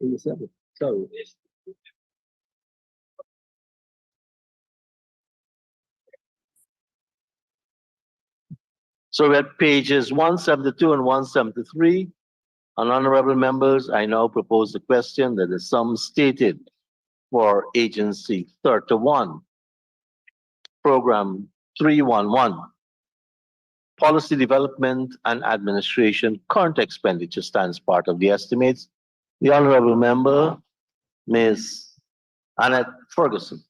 Sorry. So we're at pages 172 and 173. And honorable members, I now propose the question that the sum stated for Agency 31, Program 311, Policy Development and Administration, current expenditure stands part of the estimates. The honorable member, Ms. Annette Ferguson.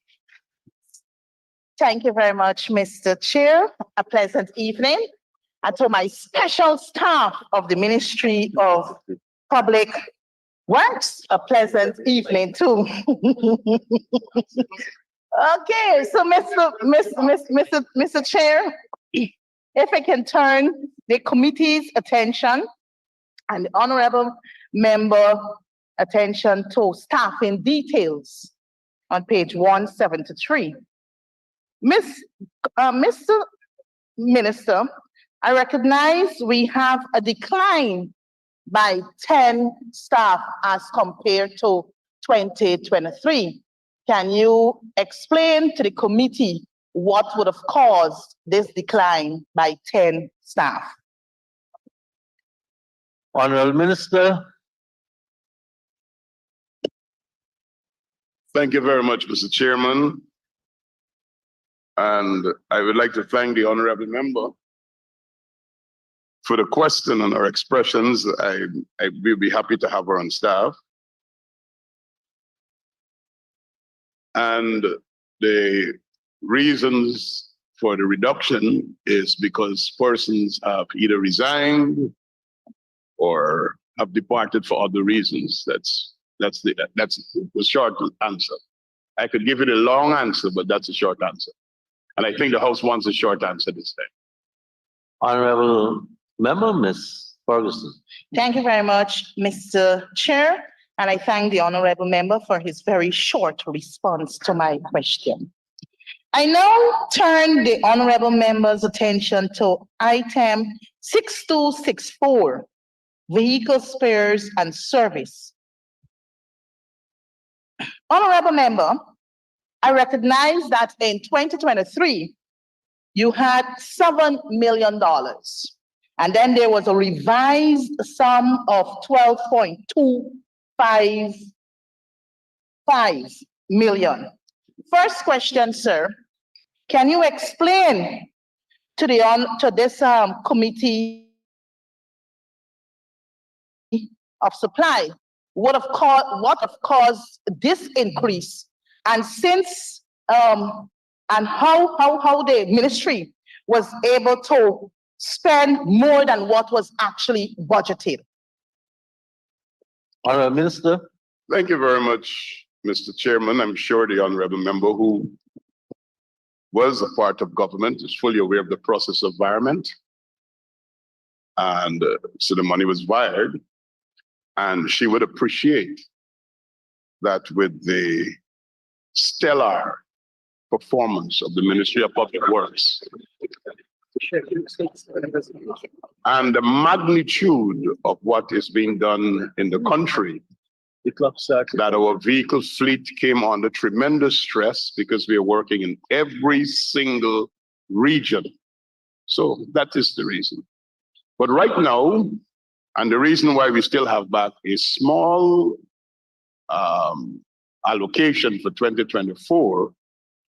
Thank you very much, Mr. Chair. A pleasant evening. And to my special staff of the Ministry of Public Works, a pleasant evening too. Okay, so Mr. Chair, if I can turn the committee's attention and the honorable member attention to staffing details on page 173. Mr. Minister, I recognize we have a decline by 10 staff as compared to 2023. Can you explain to the committee what would have caused this decline by 10 staff? Honorable Minister. Thank you very much, Mr. Chairman. And I would like to thank the honorable member for the question and her expressions. I will be happy to have her on staff. And the reasons for the reduction is because persons have either resigned or have departed for other reasons. That's the short answer. I could give it a long answer, but that's a short answer. And I think the House wants a short answer this time. Honorable Member, Ms. Ferguson. Thank you very much, Mr. Chair. And I thank the honorable member for his very short response to my question. I now turn the honorable member's attention to item 6264, vehicle spares and service. Honorable member, I recognize that in 2023, you had $7 million. And then there was a revised sum of 12.255 million. First question, sir. Can you explain to this committee of supply what have caused this increase, and since and how the ministry was able to spend more than what was actually budgeted? Honorable Minister. Thank you very much, Mr. Chairman. I'm sure the honorable member who was a part of government is fully aware of the process environment. And so the money was wired. And she would appreciate that with the stellar performance of the Ministry of Public Works and the magnitude of what is being done in the country, that our vehicle fleet came under tremendous stress because we are working in every single region. So that is the reason. But right now, and the reason why we still have back a small allocation for 2024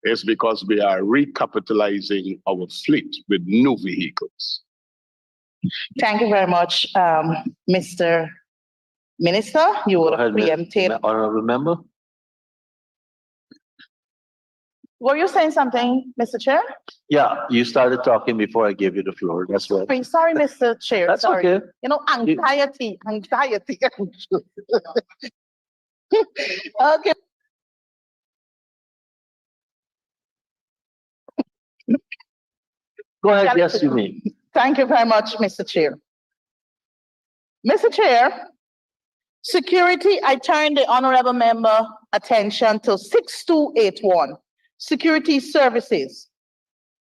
is because we are recapitalizing our fleet with new vehicles. Thank you very much, Mr. Minister. You would have preempted. Honorable member. Were you saying something, Mr. Chair? Yeah, you started talking before I gave you the floor. That's right. Sorry, Mr. Chair. That's sorry. okay. You know, anxiety. Okay. Go ahead. Yes, you may. Thank you very much, Mr. Chair. Mr. Chair, security, I turn the honorable member attention to 6281, security services.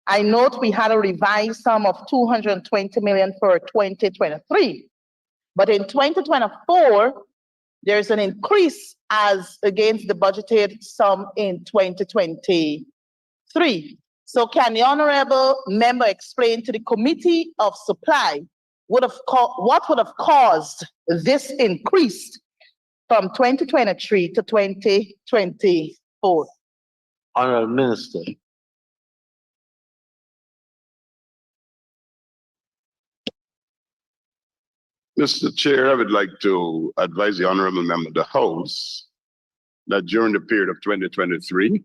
I note we had a revised sum of 220 million for 2023, but in 2024, there's an increase as against the budgeted sum in 2023. So can the honorable member explain to the Committee of Supply what would have caused this increase from 2023 to 2024? Honorable Minister. Mr. Chair, I would like to advise the honorable member of the House that during the period of 2023,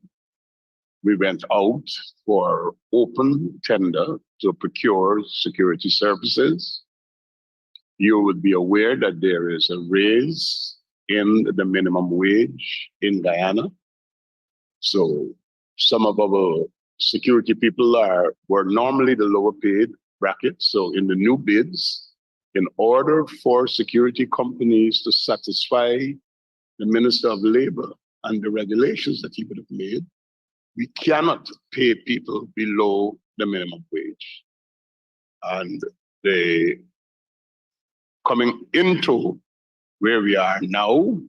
we went out for open tender to procure security services. You would be aware that there is a raise in the minimum wage in Guyana. So some of our security people were normally the lower paid bracket. So in the new bids, in order for security companies to satisfy the Minister of Labor and the regulations that he would have made, we cannot pay people below the minimum wage. And coming into where we are now,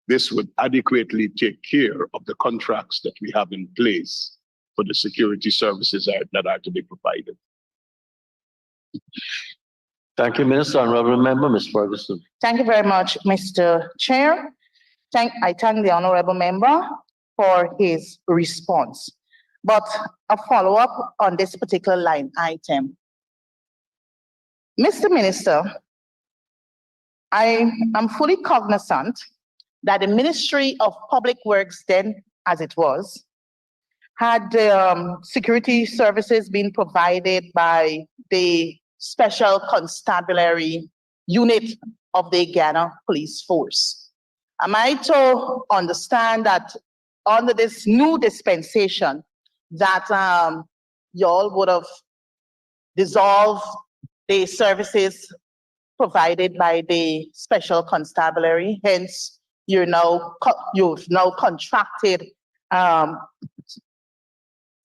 this would adequately take care of the contracts that we have in place for the security services that are to be provided. Thank you, Minister. Honorable Member, Ms. Ferguson. Thank you very much, Mr. Chair. I thank the honorable member for his response. But a follow-up on this particular line item. Mr. Minister, I am fully cognizant that the Ministry of Public Works, then as it was, had security services being provided by the Special Constabulary Unit of the Guyana Police Force. Am I to understand that under this new dispensation that y'all would have dissolved the services provided by the Special Constabulary, hence you've now contracted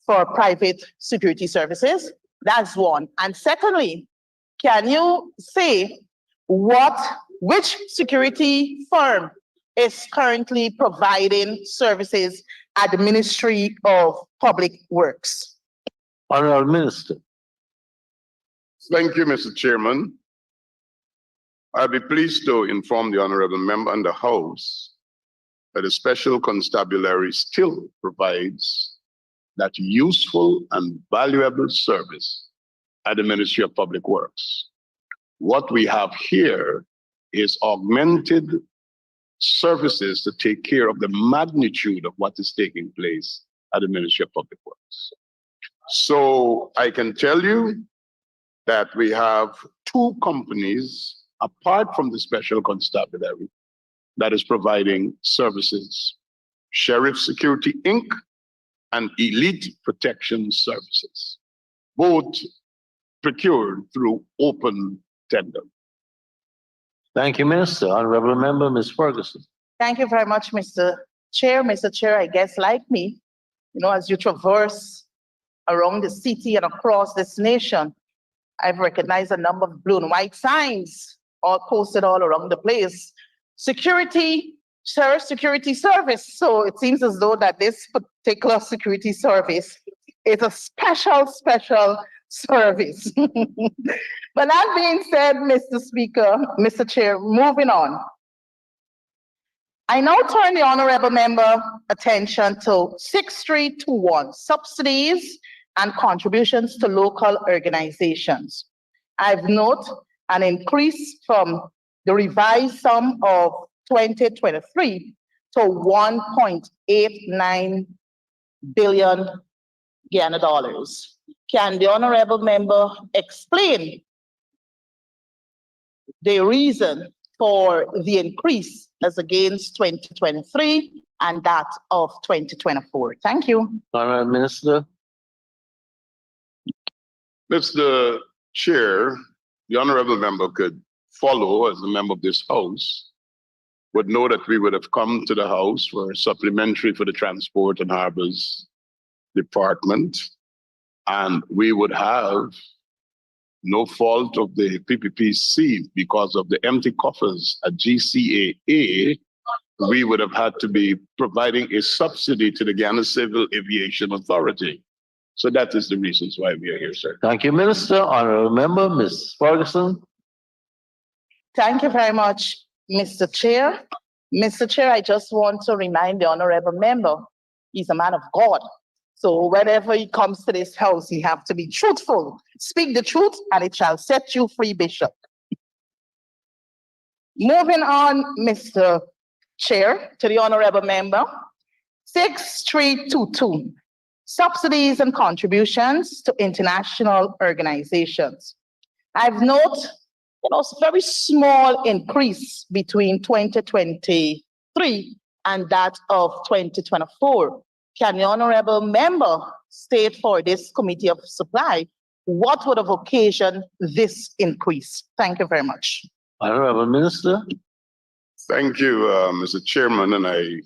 for private security services? That's one. And secondly, can you say which security firm is currently providing services at the Ministry of Public Works? Honorable Minister. Thank you, Mr. Chairman. I'll be pleased to inform the honorable member and the House that the Special Constabulary still provides that useful and valuable service at the Ministry of Public Works. What we have here is augmented services to take care of the magnitude of what is taking place at the Ministry of Public Works. So I can tell you that we have two companies apart from the Special Constabulary that is providing services: Sheriff Security Inc. and Elite Protection Services, both procured through open tender. Thank you, Minister. Honorable Member, Ms. Ferguson. Thank you very much, Mr. Chair. Mr. Chair, I guess like me, as you traverse around the city and across this nation, I've recognized a number of blue and white signs all posted all around the place. Security service. So it seems as though that this particular security service is a special service. But that being said, Mr. Speaker, Mr. Chair, moving on. I now turn the honorable member attention to 6321, subsidies and contributions to local organizations. I've noted an increase from the revised sum of 2023 to 1.89 billion Guyana dollars. Can the honorable member explain the reason for the increase as against 2023 and that of 2024? Thank you. Honorable Minister. Mr. Chair, the honorable member could follow as a member of this House, would know that we would have come to the House for a supplementary for the Transport and Harbors Department, and we would have no fault of the PPPC because of the empty coffers at GCAA we would have had to be providing a subsidy to the Guyana Civil Aviation Authority. So that is the reasons why we are here, sir. Thank you, Minister. Honorable Member, Ms. Ferguson. Thank you very much, Mr. Chair. Mr. Chair, I just want to remind the honorable member, he's a man of God. So whenever he comes to this house, he have to be truthful. Speak the truth and it shall set you free, Bishop. Moving on, Mr. Chair, to the honorable member. 6322, subsidies and contributions to international organizations. I've noted very small increase between 2023 and that of 2024. Can the honorable member state for this committee of supply what would have occasioned this increase? Thank you very much. Honorable Minister. Thank you, Mr. Chairman, and I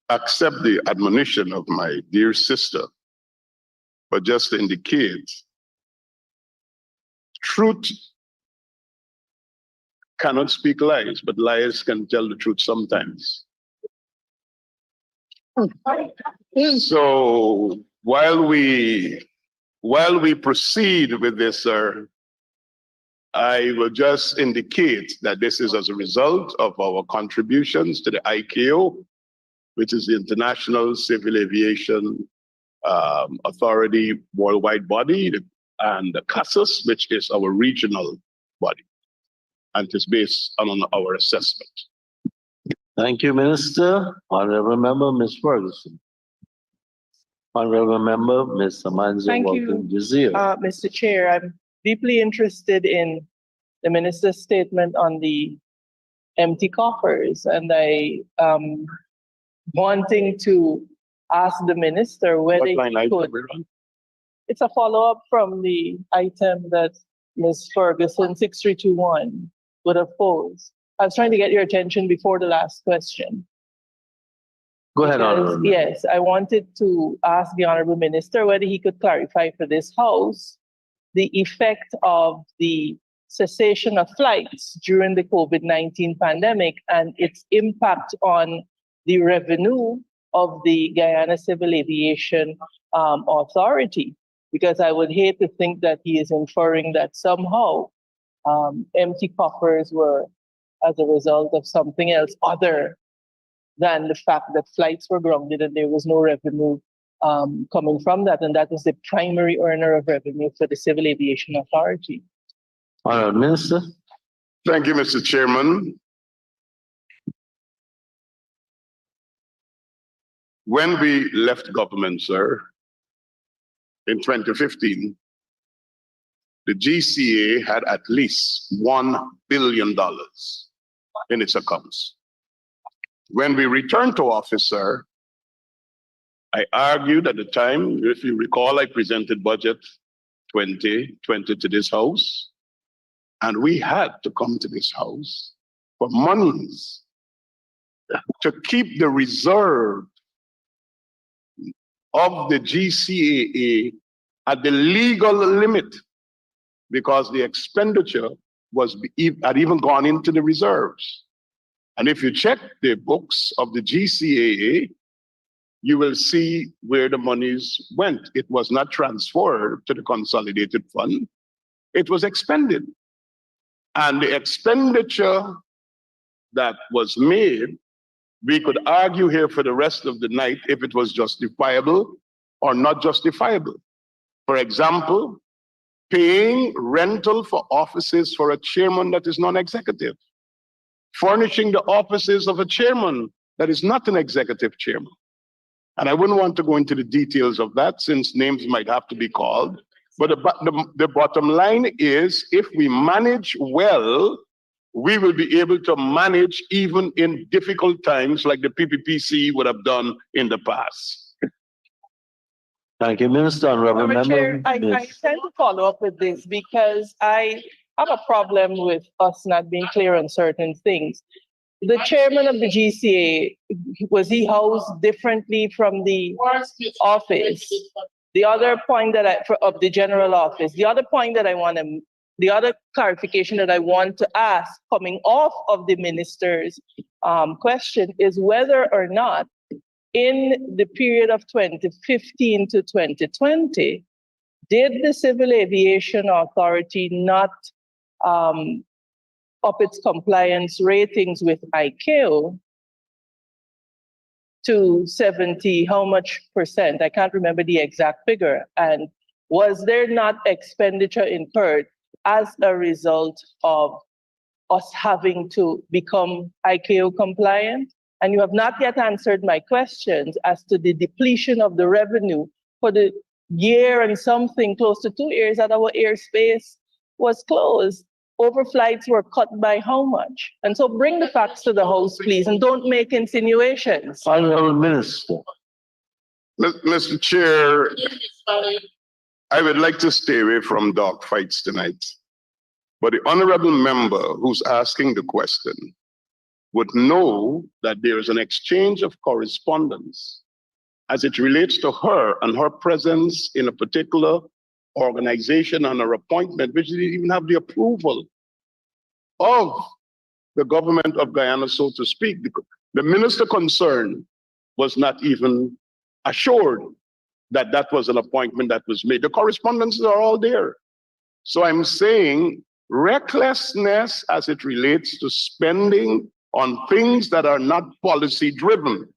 accept the admonition of my dear sister, but just to indicate, truth cannot speak lies, but liars can tell the truth sometimes. So while we proceed with this, sir, I will just indicate that this is as a result of our contributions to the ICAO, which is the International Civil Aviation Authority worldwide body, and the CASAS, which is our regional body, and it is based on our assessment. Thank you, Minister. Honorable Member, Ms. Ferguson. Honorable Member, Ms. Amanzo Thank Walton you, Jazir. Mr. Chair. I'm deeply interested in the minister's statement on the empty coffers, and I wanting to ask the minister whether he could. It's a follow-up from the item that Ms. Ferguson 6321 would have posed. I was trying to get your attention before the last question. Go ahead, Honorable Member. Yes, I wanted to ask the Honorable Minister whether he could clarify for this House the effect of the cessation of flights during the COVID-19 pandemic and its impact on the revenue of the Guyana Civil Aviation Authority. Because I would hate to think that he is inferring that somehow empty coffers were as a result of something else other than the fact that flights were grounded and there was no revenue coming from that. And that is the primary earner of revenue for the Civil Aviation Authority. Honorable Minister. Thank you, Mr. Chairman. When we left government, sir, in 2015, the GCA had at least $1 billion in its accounts. When we returned to office, sir, I argued at the time, if you recall, I presented budget 2020 to this House, and we had to come to this House for monies to keep the reserve of the GCAA at the legal limit, because the expenditure had even gone into the reserves. And if you check the books of the GCAA, you will see where the monies went. It was not transferred to the consolidated fund. It was expended. And the expenditure that was made, we could argue here for the rest of the night if it was justifiable or not justifiable. For example, paying rental for offices for a chairman that is non-executive, furnishing the offices of a chairman that is not an executive chairman. And I wouldn't want to go into the details of that since names might have to be called. But the bottom line is, if we manage well, we will be able to manage even in difficult times like the PPPC would have done in the past. Thank you, Minister. Honorable Member. Chair, I tend to follow up with this because I have a problem with us not being clear on certain things. The chairman of the GCA, was he housed differently from the office? The other point that of the general office, the other clarification that I want to ask coming off of the minister's question is whether or not in the period of 2015 to 2020, did the Civil Aviation Authority not up its compliance ratings with ICAO to 70, how much percent? I can't remember the exact figure. And was there not expenditure incurred as a result of us having to become ICAO compliant? And you have not yet answered my questions as to the depletion of the revenue for the year and something, close to 2 years that our airspace was closed. Overflights were cut by how much? And so bring the facts to the House, please, and don't make insinuations. Honorable Minister. Mr. Chair, I would like to stay away from dog fights tonight. But the honorable member who's asking the question would know that there is an exchange of correspondence as it relates to her and her presence in a particular organization and her appointment, which didn't even have the approval of the government of Guyana, so to speak. The minister concerned was not even assured that that was an appointment that was made. The correspondences are all there. So I'm saying recklessness as it relates to spending on things that are not policy driven.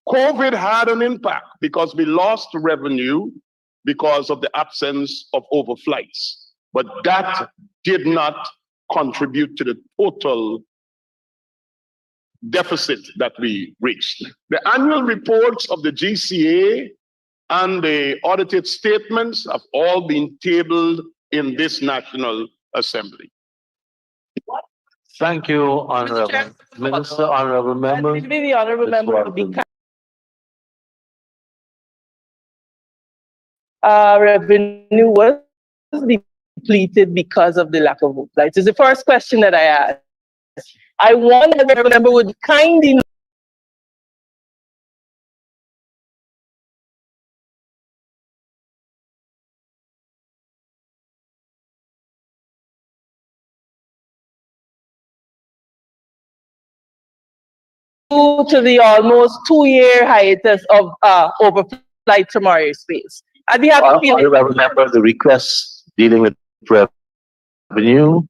COVID had an impact because we lost revenue because of the absence of overflights, but that did not contribute to the total deficit that we reached. The annual reports of the GCA and the audited statements have all been tabled in this National Assembly. Thank you, Honorable Minister, Honorable Member. Maybe the honorable member would be revenue was depleted because of the lack of flights. It's the first question that I asked. I want the honorable member would kind enough to the almost 2-year hiatus of overflights from our airspace. I'd be happy to Honorable Member, the request dealing with revenue,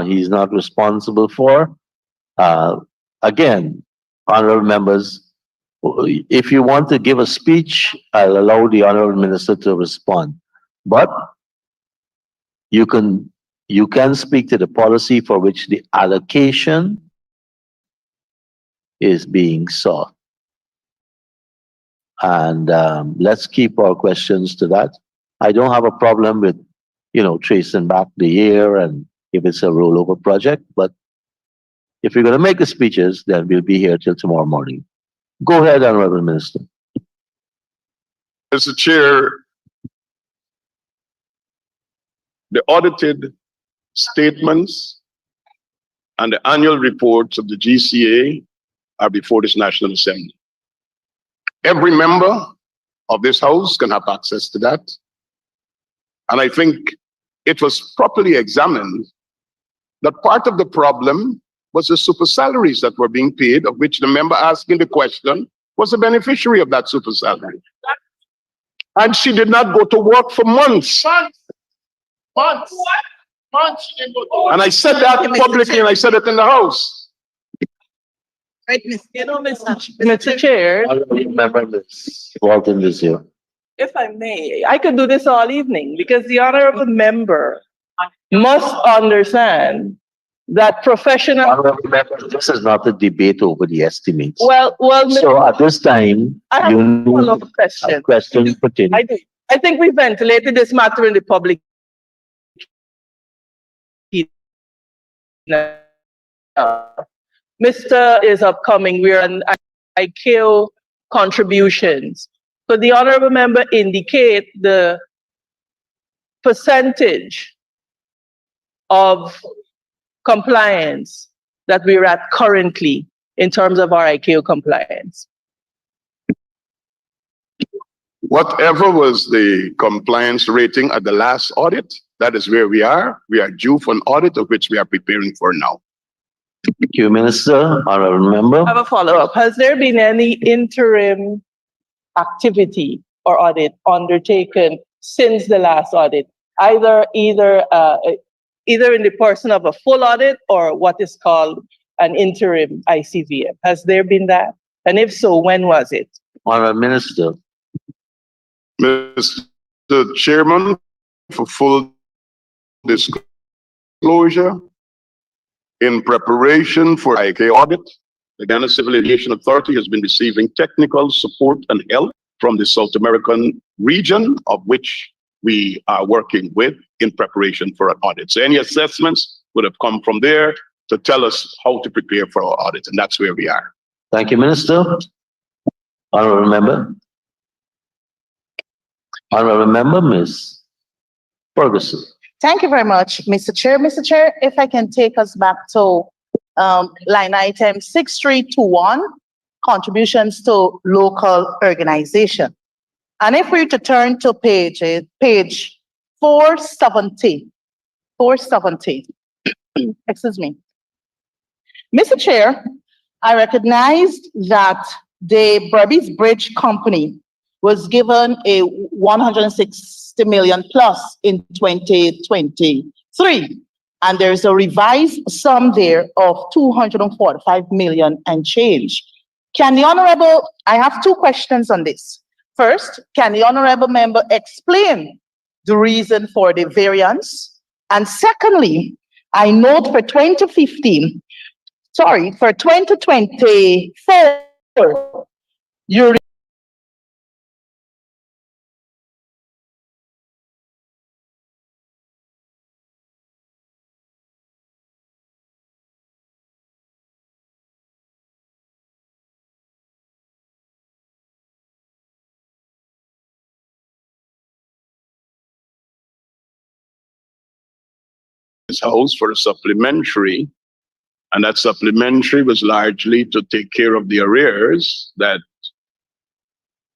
he's not responsible for. Again, honorable members, if you want to give a speech, I'll allow the honorable minister to respond. But you can speak to the policy for which the allocation is being sought. And let's keep our questions to that. I don't have a problem with, tracing back the year and if it's a rollover project, but if you're going to make the speeches, then we'll be here till tomorrow morning. Go ahead, Honorable Minister. Mr. Chair, the audited statements and the annual reports of the GCA are before this National Assembly. Every member of this House can have access to that. And I think it was properly examined that part of the problem was the super salaries that were being paid, of which the member asking the question was a beneficiary of that super salary. And she did not go to work for months. Months. And I said that publicly and I said it in the House. Right, Mr. Chair, Member Ms. Walton is here. if I may, I could do this all evening because the honorable member must understand that professional. Honorable Member, this is not a debate over the estimates. Well, So at this time, I have you a need follow-up a question. question pertaining. I do. I think we ventilated this matter in the public. Mr. is upcoming. We're on ICAO contributions. Could the honorable member indicate the percentage of compliance that we're at currently in terms of our ICAO compliance? Whatever was the compliance rating at the last audit, that is where we are. We are due for an audit of which we are preparing for now. Thank you, Minister. Honorable Member. I have a follow-up. Has there been any interim activity or audit undertaken since the last audit? Either in the person of a full audit or what is called an interim ICVM. Has there been that? And if so, when was it? Honorable Minister. Mr. Chairman, for full disclosure, in preparation for IK audit, the Ghana Civil Aviation Authority has been receiving technical support and help from the South American region, of which we are working with in preparation for an audit. So any assessments would have come from there to tell us how to prepare for our audit, and that's where we are. Thank you, Minister. Honorable Member. Honorable Member, Ms. Ferguson. Thank you very much, Mr. Chair. Mr. Chair, if I can take us back to line item 6321, contributions to local organization. And if we were to turn to page 470, excuse me. Mr. Chair, I recognized that the Berbice Bridge Company was given a 160 million plus in 2023. And there's a revised sum there of 245 million and change. Can the Honorable, I have two questions on this. First, can the Honorable Member explain the reason for the variance? And secondly, I note for 2024, you This house for a supplementary, and that supplementary was largely to take care of the arrears that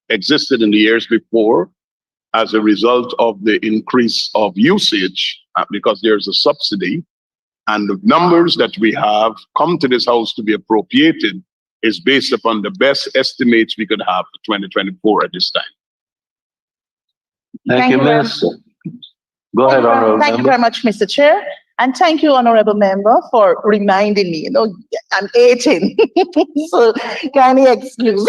existed in the years before as a result of the increase of usage, because there's a subsidy, and the numbers that we have come to this house to be appropriated is based upon the best estimates we could have for 2024 at this time. Thank you, Minister. Go ahead, Honorable Thank you Member. very much, Mr. Chair. And thank you, Honorable Member, for reminding me. You know, I'm 18, so kindly excuse.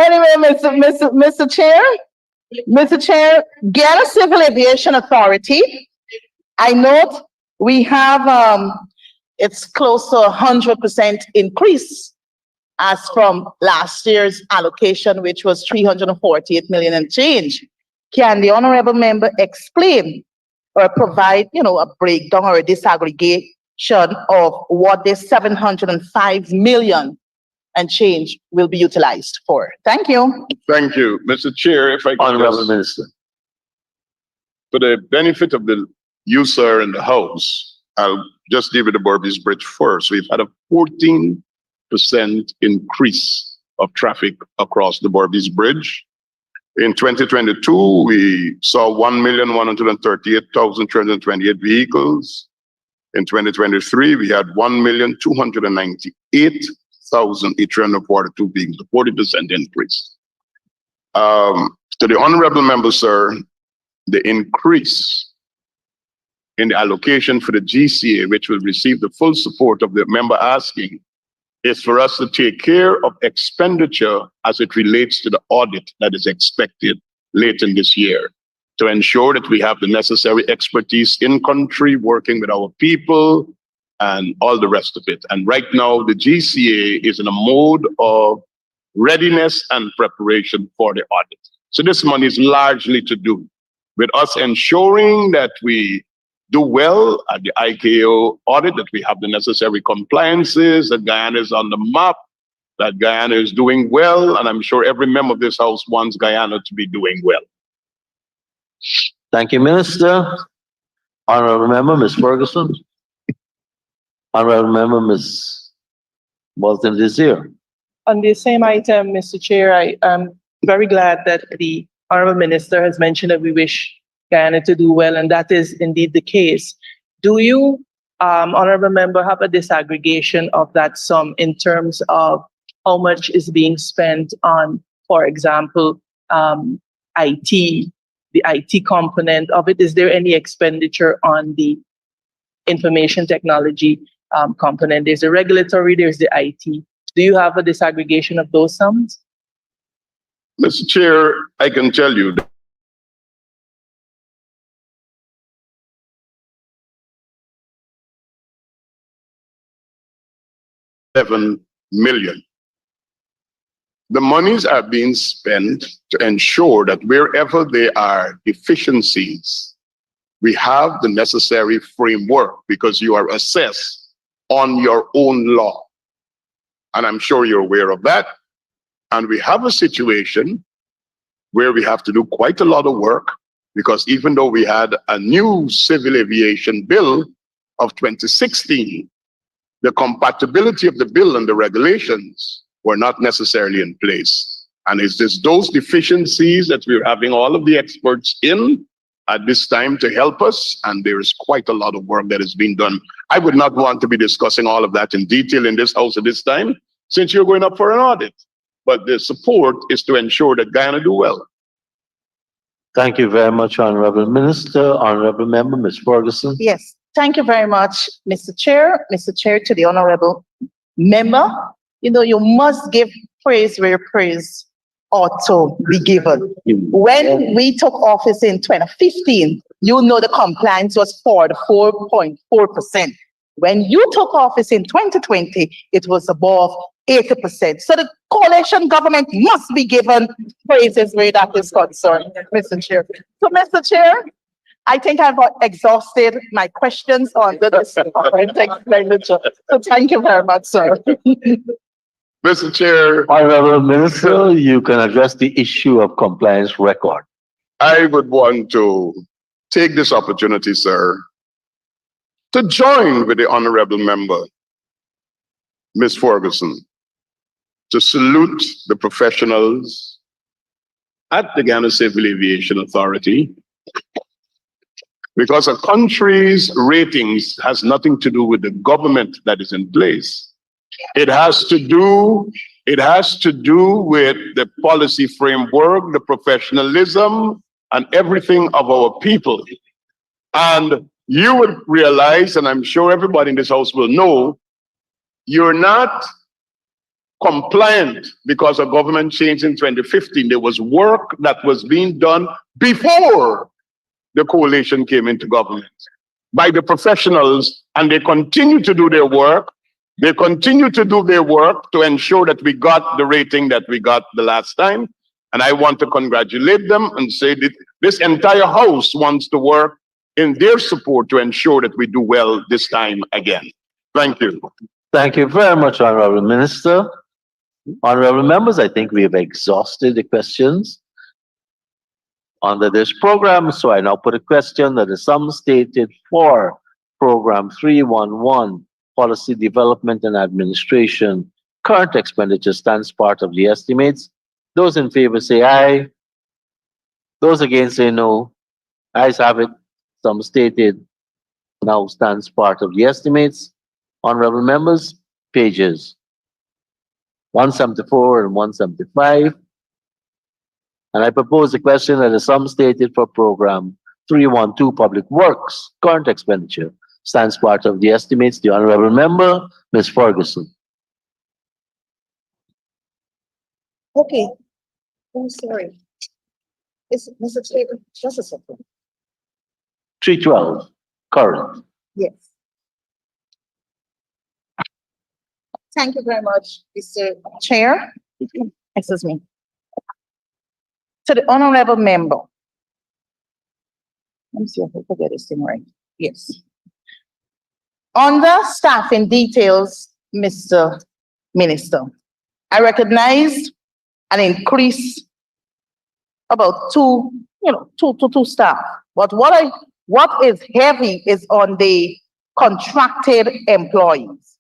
Anyway, Mr. Chair, Ghana Civil Aviation Authority, I note we have, it's close to 100% increase as from last year's allocation, which was 348 million and change. Can the Honorable Member explain or provide, a breakdown or a disaggregation of what this 705 million and change will be utilized for? Thank you. Thank you, Mr. Chair. If I could Honorable just, Minister. for the benefit of the user in the house, I'll just deal with the Berbice Bridge first. We've had a 14% increase of traffic across the Berbice Bridge. In 2022, we saw 1,138,328 vehicles. In 2023, we had 1,298,842 vehicles, a 40% increase. To the Honorable Member, sir, the increase in the allocation for the GCA, which will receive the full support of the member asking, is for us to take care of expenditure as it relates to the audit that is expected late in this year, to ensure that we have the necessary expertise in country, working with our people and all the rest of it. And right now, the GCA is in a mode of readiness and preparation for the audit. So this money is largely to do with us ensuring that we do well at the ICAO audit, that we have the necessary compliances, that Guyana is on the map, that Guyana is doing well, and I'm sure every member of this house wants Guyana to be doing well. Thank you, Minister. Honorable Member, Ms. Ferguson. Honorable Member, Ms. Walton Desir. On the same item, Mr. Chair, I am very glad that the Honorable Minister has mentioned that we wish Guyana to do well, and that is indeed the case. Do you honorable member, have a disaggregation of that sum in terms of how much is being spent on, for example, IT, the IT component of it? Is there any expenditure on the information technology component? There's the regulatory, there's the IT. Do you have a disaggregation of those sums? Mr. Chair, I can tell you that $7 million. The monies are being spent to ensure that wherever there are deficiencies, we have the necessary framework, because you are assessed on your own law. And I'm sure you're aware of that. And we have a situation where we have to do quite a lot of work, because even though we had a new civil aviation bill of 2016, the compatibility of the bill and the regulations were not necessarily in place. And it's just those deficiencies that we're having all of the experts in at this time to help us. And there is quite a lot of work that is being done. I would not want to be discussing all of that in detail in this house at this time, since you're going up for an audit. But the support is to ensure that Guyana do well. Thank you very much, Honorable Minister. Honorable Member, Ms. Ferguson. Yes, thank you very much, Mr. Chair. Mr. Chair, to the honorable member, you know, you must give praise where praise ought to be given. When we took office in 2015, you know the compliance was 44.4%. When you took office in 2020, it was above 80%. So the coalition government must be given praises where that is concerned, Mr. Chair. So, Mr. Chair, I think I've exhausted my questions on this current expenditure. So thank you very much, sir. Mr. Chair, Honorable Minister, you can address the issue of compliance record. I would want to take this opportunity, sir, to join with the honorable member, Ms. Ferguson, to salute the professionals at the Ghana Civil Aviation Authority, because a country's ratings has nothing to do with the government that is in place. It has to do with the policy framework, the professionalism, and everything of our people. And you would realize, and I'm sure everybody in this house will know, you're not compliant because of government change in 2015. There was work that was being done before the coalition came into government by the professionals, and they continue to do their work. They continue to do their work to ensure that we got the rating that we got the last time. And I want to congratulate them and say that this entire house wants to work in their support to ensure that we do well this time again. Thank you. Thank you very much, Honorable Minister. Honorable members, I think we have exhausted the questions under this program. So I now put a question that the sum stated for Program 311, Policy Development and Administration, current expenditure stands part of the estimates. Those in favor say aye. Those against say no. Ayes have it. Sum stated now stands part of the estimates. Honorable members, pages 174 and 175. And I propose the question that the sum stated for Program 312, Public Works, current expenditure, stands part of the estimates. The Honorable Member, Ms. Ferguson. Okay. I'm sorry. Mr. Chair, just a second. 312, current. Yes. Thank you very much, Mr. Chair. Excuse me. To the honorable member. Let me see if I get this thing right. Yes. Under staffing details, Mr. Minister, I recognized an increase about two staff. But what is heavy is on the contracted employees.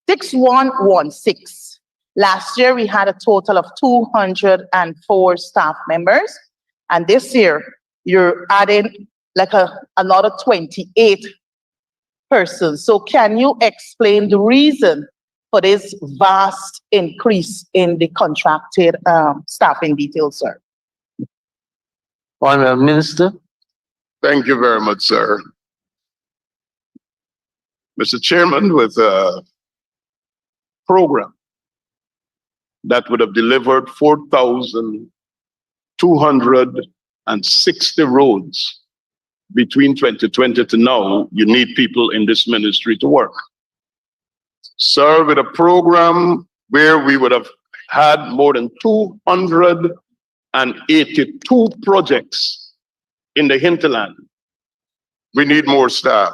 6116. Last year, we had a total of 204 staff members. And this year, you're adding like another 28 persons. So can you explain the reason for this vast increase in the contracted staffing details, sir? Honorable Minister. Thank you very much, sir. Mr. Chairman, with a program that would have delivered 4,260 roads between 2020 to now, you need people in this ministry to work. Sir, with a program where we would have had more than 282 projects in the hinterland, we need more staff.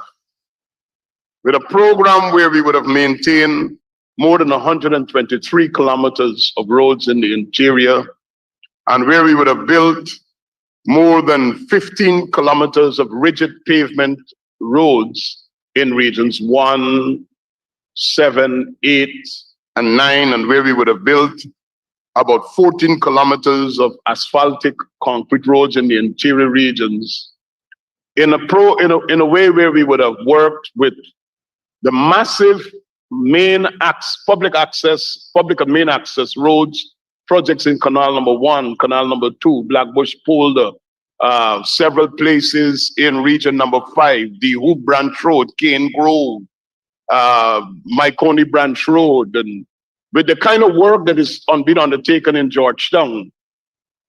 With a program where we would have maintained more than 123 kilometers of roads in the interior, and where we would have built more than 15 kilometers of rigid pavement roads in regions 1, 7, 8, and 9, and where we would have built about 14 kilometers of asphaltic concrete roads in the interior regions, in a way where we would have worked with the massive public and main access roads projects in Canal Number 1, Canal Number 2, Blackbush Polder, several places in Region Number 5, the Hoop Branch Road, Cane Grove, Myconi Branch Road, and with the kind of work that is being undertaken in Georgetown,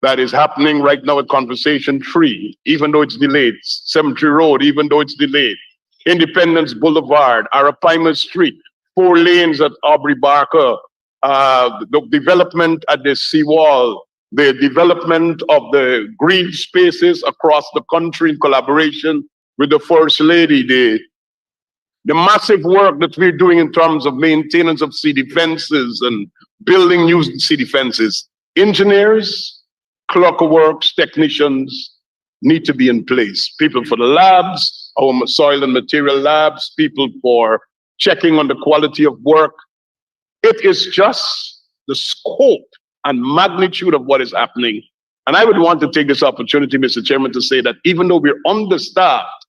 that is happening right now at Conversation 3, even though it's delayed, Cemetery Road, even though it's delayed, Independence Boulevard, Arapaima Street, 4 lanes at Aubrey Barker, the development at the seawall, the development of the green spaces across the country in collaboration with the First Lady, the massive work that we're doing in terms of maintenance of city fences and building new city fences. Engineers, clerk works, technicians need to be in place. People for the labs, our soil and material labs, people for checking on the quality of work. It is just the scope and magnitude of what is happening. And I would want to take this opportunity, Mr. Chairman, to say that even though we're understaffed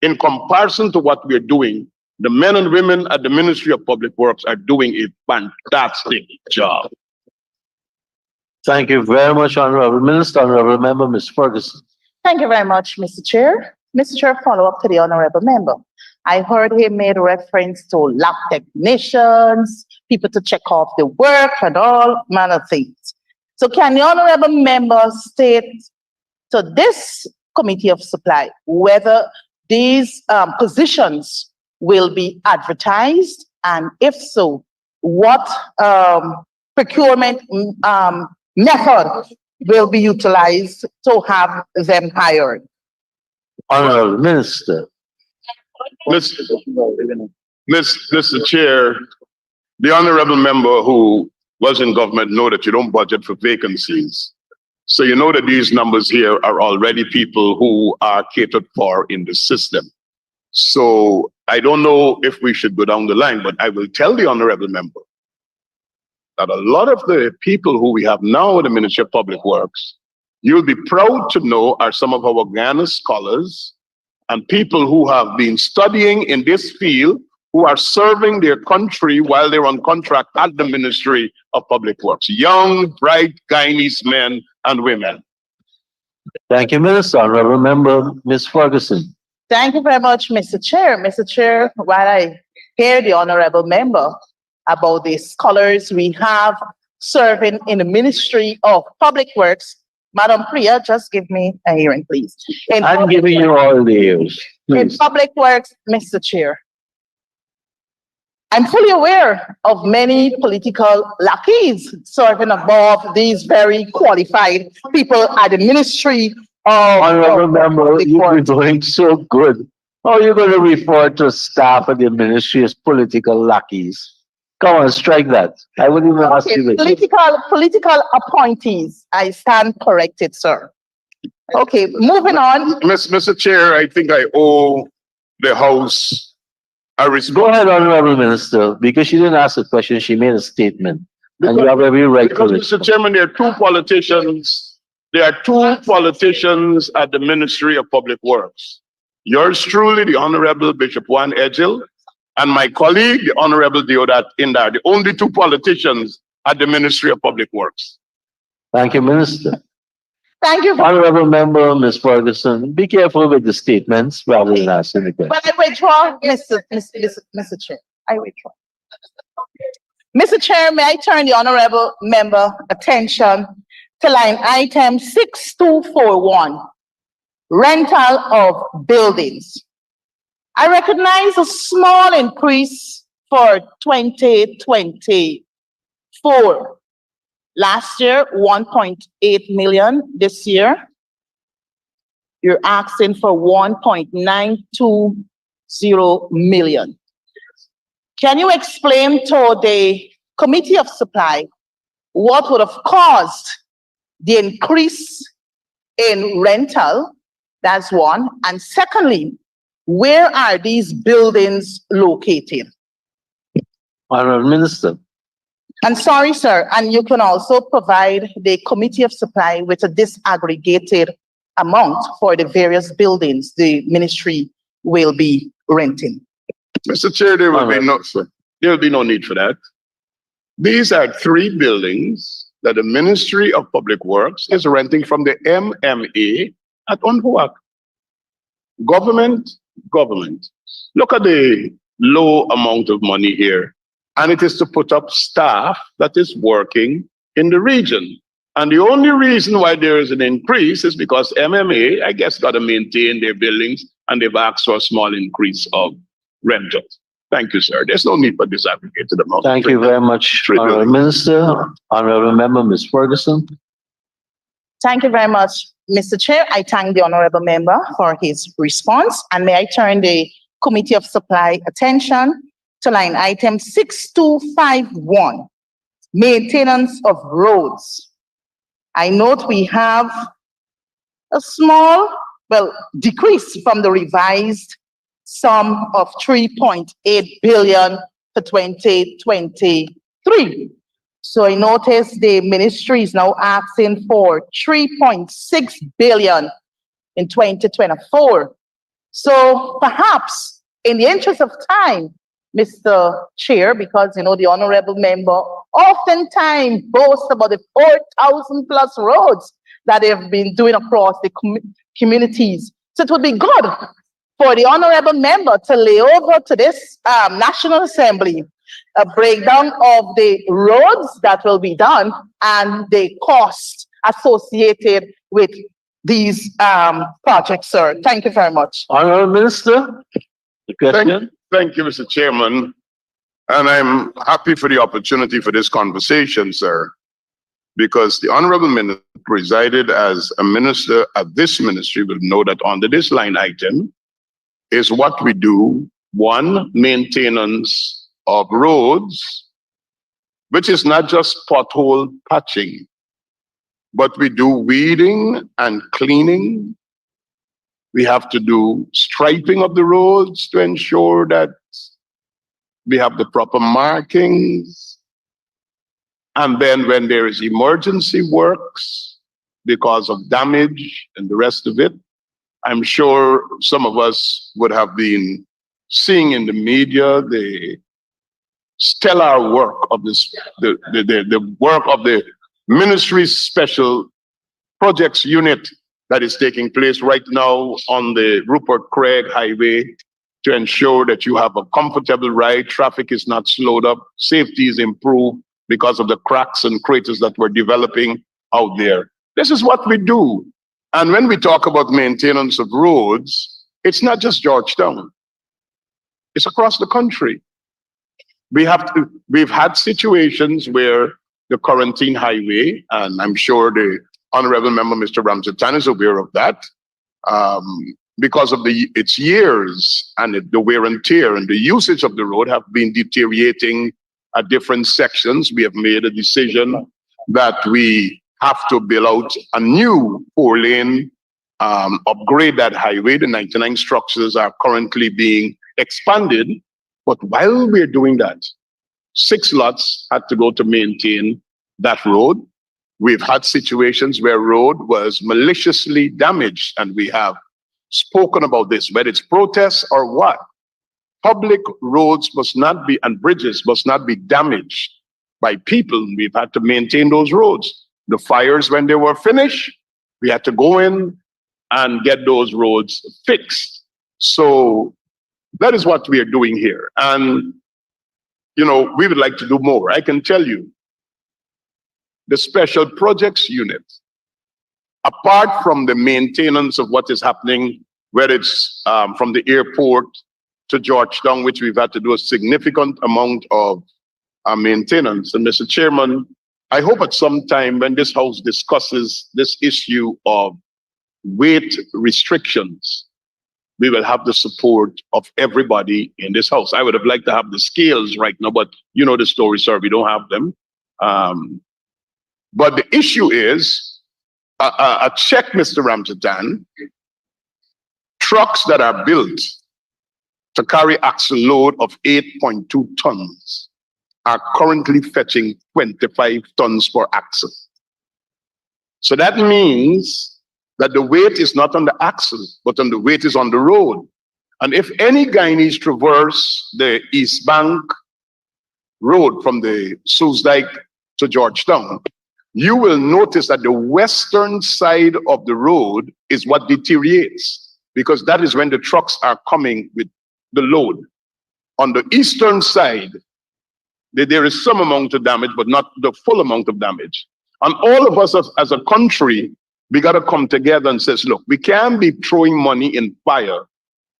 in comparison to what we're doing, the men and women at the Ministry of Public Works are doing a fantastic job. Thank you very much, Honorable Minister. Honorable Member, Ms. Ferguson. Thank you very much, Mr. Chair. Mr. Chair, follow up to the honorable member. I heard he made reference to lab technicians, people to check off the work and all manner of things. So can the honorable member state to this committee of supply whether these positions will be advertised, and if so, what procurement method will be utilized to have them hired? Honorable Minister. Mr. Chair, the honorable member who was in government know that you don't budget for vacancies. So you know that these numbers here are already people who are catered for in the system. So I don't know if we should go down the line, but I will tell the honorable member that a lot of the people who we have now in the Ministry of Public Works, you'll be proud to know are some of our Ghana scholars and people who have been studying in this field, who are serving their country while they're on contract at the Ministry of Public Works. Young, bright Guyanese men and women. Thank you, Minister. Honorable Member, Ms. Ferguson. Thank you very much, Mr. Chair. Mr. Chair, while I hear the honorable member about the scholars we have serving in the Ministry of Public Works, Madam Priya, just give me a hearing, please. I'm giving you all the ears. In Please. Public Works, Mr. Chair, I'm fully aware of many political lackeys serving above these very qualified people at the Ministry of Honorable Member, Public you've been Works. doing so good. How are you going to refer to staff at the ministry as political lackeys? Come on, strike that. I wouldn't even ask you this. Political appointees. I stand corrected, sir. Okay, moving on. Mr. Chair, I think I owe the House a response. Go ahead, Honorable Minister, because she didn't ask a question, she made a statement. And you have every right to Because, Mr. respond. Chairman, there are two politicians at the Ministry of Public Works. yours truly, the Honorable Bishop Juan Edgil, and my colleague, the Honorable Deodat Indar, the only two politicians at the Ministry of Public Works. Thank you, Minister. Thank you. Honorable Member, Ms. Ferguson, be careful with the statements rather than asking the question. But I withdraw, Mr. Chair. I withdraw. Mr. Chair, may I turn the honorable member attention to line item 6241, rental of buildings. I recognize a small increase for 2024. Last year, 1.8 million. This year, you're asking for 1.920 million. Can you explain to the Committee of Supply what would have caused the increase in rental? That's one. And secondly, where are these buildings located? Honorable Minister. And sorry, sir, and you can also provide the Committee of Supply with a disaggregated amount for the various buildings the ministry will be renting. Mr. Chair, there will be no need for that. These are 3 buildings that the Ministry of Public Works is renting from the MMA at Unhuak. Government. Look at the low amount of money here. And it is to put up staff that is working in the region. And the only reason why there is an increase is because MMA, I guess, got to maintain their buildings and they've asked for a small increase of rentals. Thank you, sir. There's no need for disaggregated amount. Thank you very much, Honorable Minister. Honorable Member, Ms. Ferguson. Thank you very much, Mr. Chair. I thank the honorable member for his response. And may I turn the Committee of Supply attention to line item 6251, maintenance of roads. I note we have a small, decrease from the revised sum of 3.8 billion for 2023. So I notice the ministry is now asking for 3.6 billion in 2024. So perhaps in the interest of time, Mr. Chair, because the honorable member oftentimes boasts about the 4,000 plus roads that they've been doing across the communities. So it would be good for the honorable member to lay over to this National Assembly a breakdown of the roads that will be done and the costs associated with these projects, sir. Thank you very much. Honorable Minister, the question. Thank you, Mr. Chairman. And I'm happy for the opportunity for this conversation, sir, because the Honorable Minister presided as a minister at this ministry will know that under this line item is what we do. 1, maintenance of roads, which is not just pothole patching, but we do weeding and cleaning. We have to do striping of the roads to ensure that we have the proper markings. And then when there is emergency works because of damage and the rest of it, I'm sure some of us would have been seeing in the media the stellar work of the work of the ministry's special projects unit that is taking place right now on the Rupert Craig Highway to ensure that you have a comfortable ride, traffic is not slowed up, safety is improved because of the cracks and craters that we're developing out there. This is what we do. And when we talk about maintenance of roads, it's not just Georgetown. It's across the country. We've had situations where the Quarantine Highway, and I'm sure the Honorable Member, Mr. Ramjatan, is aware of that, because of its years and the wear and tear and the usage of the road have been deteriorating at different sections. We have made a decision that we have to build out a new 4-lane, upgrade that highway. The 99 structures are currently being expanded. But while we're doing that, 6 lots had to go to maintain that road. We've had situations where road was maliciously damaged, and we have spoken about this, whether it's protests or what. Public roads must not be, and bridges must not be damaged by people. We've had to maintain those roads. The fires, when they were finished, we had to go in and get those roads fixed. So that is what we are doing here. And, you know, we would like to do more. I can tell you, the Special Projects Unit, apart from the maintenance of what is happening, whether it's from the airport to Georgetown, which we've had to do a significant amount of maintenance. And Mr. Chairman, I hope at some time when this House discusses this issue of weight restrictions, we will have the support of everybody in this House. I would have liked to have the scales right now, but you know the story, sir, we don't have them. But the issue is, a check, Mr. Ramjatan, trucks that are built to carry axle load of 8.2 tons are currently fetching 25 tons per axle. So that means that the weight is not on the axle, but on the weight is on the road. And if any Guyanese traverse the East Bank Road from the Soesdijk to Georgetown, you will notice that the western side of the road is what deteriorates, because that is when the trucks are coming with the load. On the eastern side, there is some amount of damage, but not the full amount of damage. And all of us as a country, we got to come together and say, look, we can't be throwing money in fire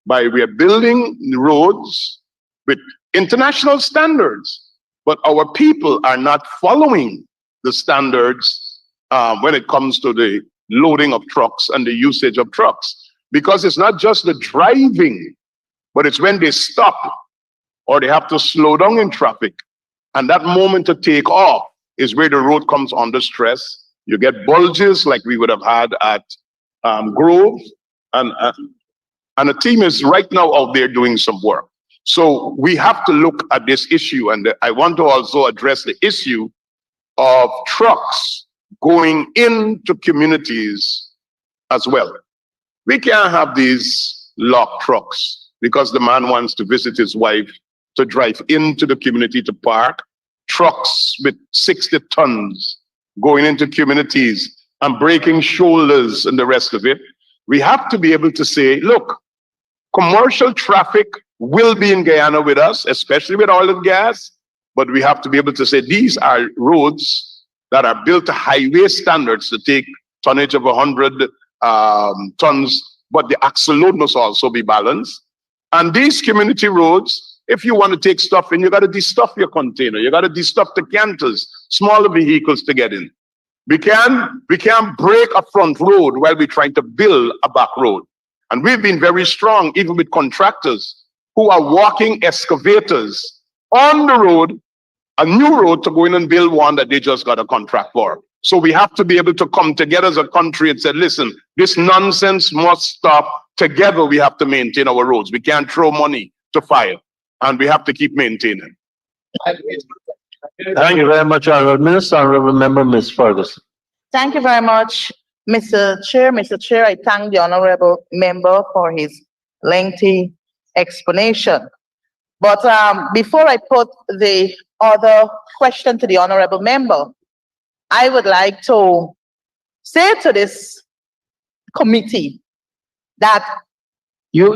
by we are building roads with international standards, but our people are not following the standards when it comes to the loading of trucks and the usage of trucks. Because it's not just the driving, but it's when they stop or they have to slow down in traffic. And that moment to take off is where the road comes under stress. You get bulges like we would have had at Grove. And the team is right now out there doing some work. So we have to look at this issue. And I want to also address the issue of trucks going into communities as well. We can't have these locked trucks because the man wants to visit his wife to drive into the community to park. Trucks with 60 tons going into communities and breaking shoulders and the rest of it. We have to be able to say, look, commercial traffic will be in Guyana with us, especially with oil and gas. But we have to be able to say these are roads that are built to highway standards to take tonnage of 100 tons, but the axle load must also be balanced. And these community roads, if you want to take stuff in, you got to de-stuff your container. You got to de-stuff the canters, smaller vehicles to get in. We can't break a front road while we're trying to build a back road. And we've been very strong, even with contractors who are walking excavators on the road, a new road, to go in and build one that they just got a contract for. So we have to be able to come together as a country and say, listen, this nonsense must stop. Together we have to maintain our roads. We can't throw money to fire, and we have to keep maintaining. Thank you very much, Honorable Minister. Honorable Member, Ms. Ferguson. Thank you very much, Mr. Chair. Mr. Chair, I thank the honorable member for his lengthy explanation. But before I put the other question to the honorable member, I would like to say to this committee that the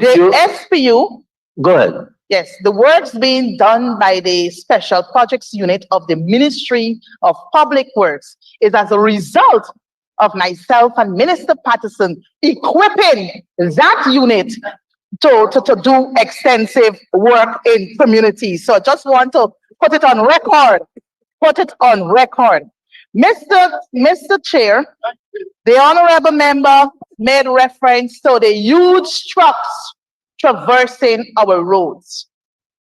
SPU, go ahead. yes, the works being done by the Special Projects Unit of the Ministry of Public Works is as a result of myself and Minister Patterson equipping that unit to do extensive work in communities. So I just want to put it on record. Put it on record. Mr. Chair, the honorable member made reference to the huge trucks traversing our roads.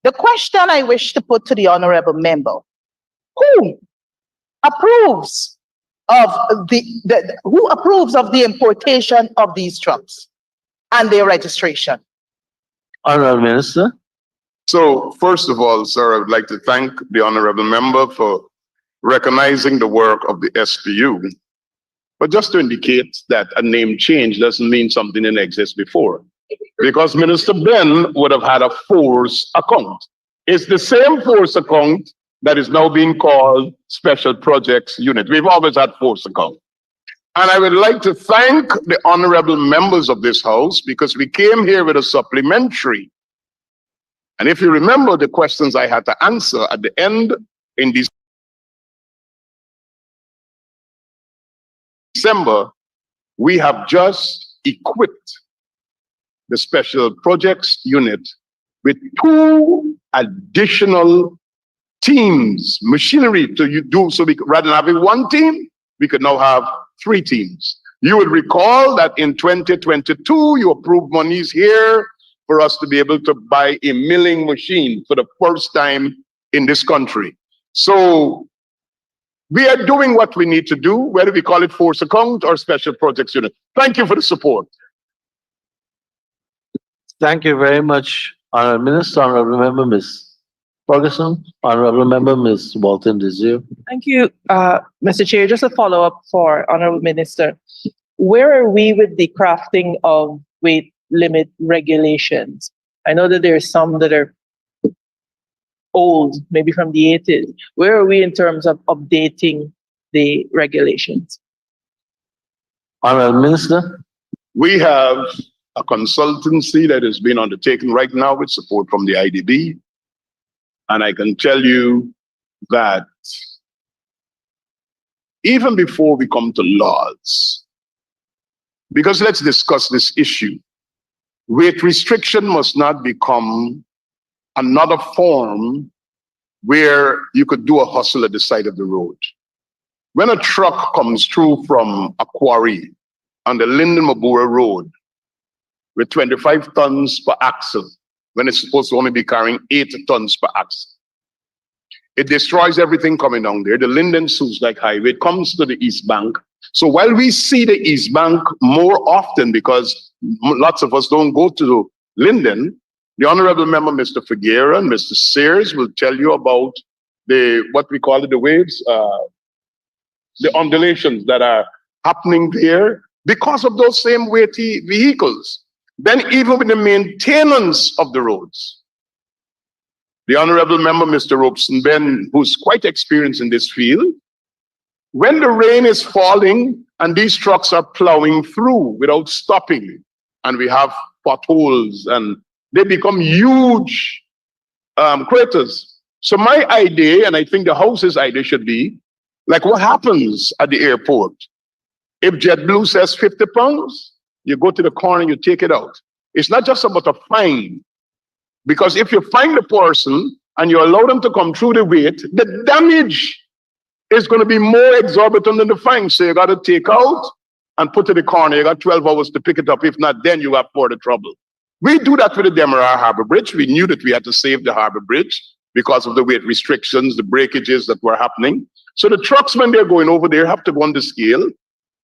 The question I wish to put to the honorable member: who approves of the importation of these trucks and their registration? Honorable Minister. So first of all, sir, I would like to thank the honorable member for recognizing the work of the SPU. But just to indicate that a name change doesn't mean something didn't exist before. Because Minister Ben would have had a force account. It's the same force account that is now being called Special Projects Unit. We've always had force account. And I would like to thank the honorable members of this house because we came here with a supplementary. And if you remember the questions I had to answer at the end in December, we have just equipped the Special Projects Unit with 2 additional teams, machinery to do, so we could, rather than having 1 team, we could now have 3 teams. You would recall that in 2022, you approved monies here for us to be able to buy a milling machine for the first time in this country. So we are doing what we need to do, whether we call it force account or Special Projects Unit. Thank you for the support. Thank you very much, Honorable Minister. Honorable Member Ms. Ferguson. Honorable Member Ms. Walton Desir. Thank you, Mr. Chair. Just a follow-up for Honorable Minister. Where are we with the crafting of weight limit regulations? I know that there are some that are old, maybe from the 80s. Where are we in terms of updating the regulations? Honorable Minister. We have a consultancy that is being undertaken right now with support from the IDB. And I can tell you that even before we come to laws, because let's discuss this issue, weight restriction must not become another form where you could do a hustle at the side of the road. When a truck comes through from a quarry on the Linden-Mabura Road with 25 tons per axle, when it's supposed to only be carrying 8 tons per axle, it destroys everything coming down there. The Linden-Suslike Highway, it comes to the East Bank. So while we see the East Bank more often because lots of us don't go to Linden, the Honorable Member, Mr. Figuera and Mr. Sears will tell you about what we call it, the waves, the undulations that are happening there because of those same weighty vehicles. Then even with the maintenance of the roads, the Honorable Member, Mr. Robeson Ben, who's quite experienced in this field, when the rain is falling and these trucks are plowing through without stopping, and we have potholes and they become huge craters. So my idea, and I think the House's idea should be, like what happens at the airport? If JetBlue says 50 pounds, you go to the corner, you take it out. It's not just about a fine. Because if you fine the person and you allow them to come through the weight, the damage is going to be more exorbitant than the fine. So you got to take out and put to the corner. You got 12 hours to pick it up. If not, then you have further trouble. We do that with the Demerara Harbor Bridge. We knew that we had to save the harbor bridge because of the weight restrictions, the breakages that were happening. So the trucks, when they're going over there, have to go on the scale.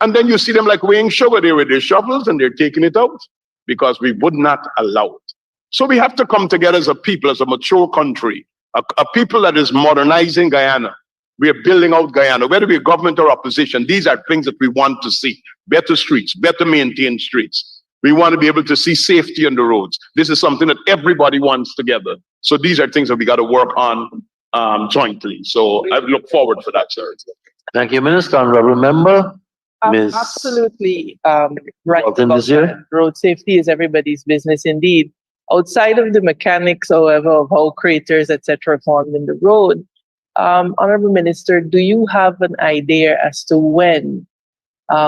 And then you see them like weighing sugar there with their shovels and they're taking it out because we would not allow it. So we have to come together as a people, as a mature country, a people that is modernizing Guyana. We are building out Guyana, whether we're government or opposition. These are things that we want to see. Better streets, better maintained streets. We want to be able to see safety on the roads. This is something that everybody wants together. So these are things that we got to work on jointly. So I look forward for that, sir. Thank you, Minister. Honorable Member, Ms. Absolutely right Walton about Desir. that. Road safety is everybody's business indeed. Outside of the mechanics, however, of how craters, etc., formed in the road, Honorable Minister, do you have an idea as to when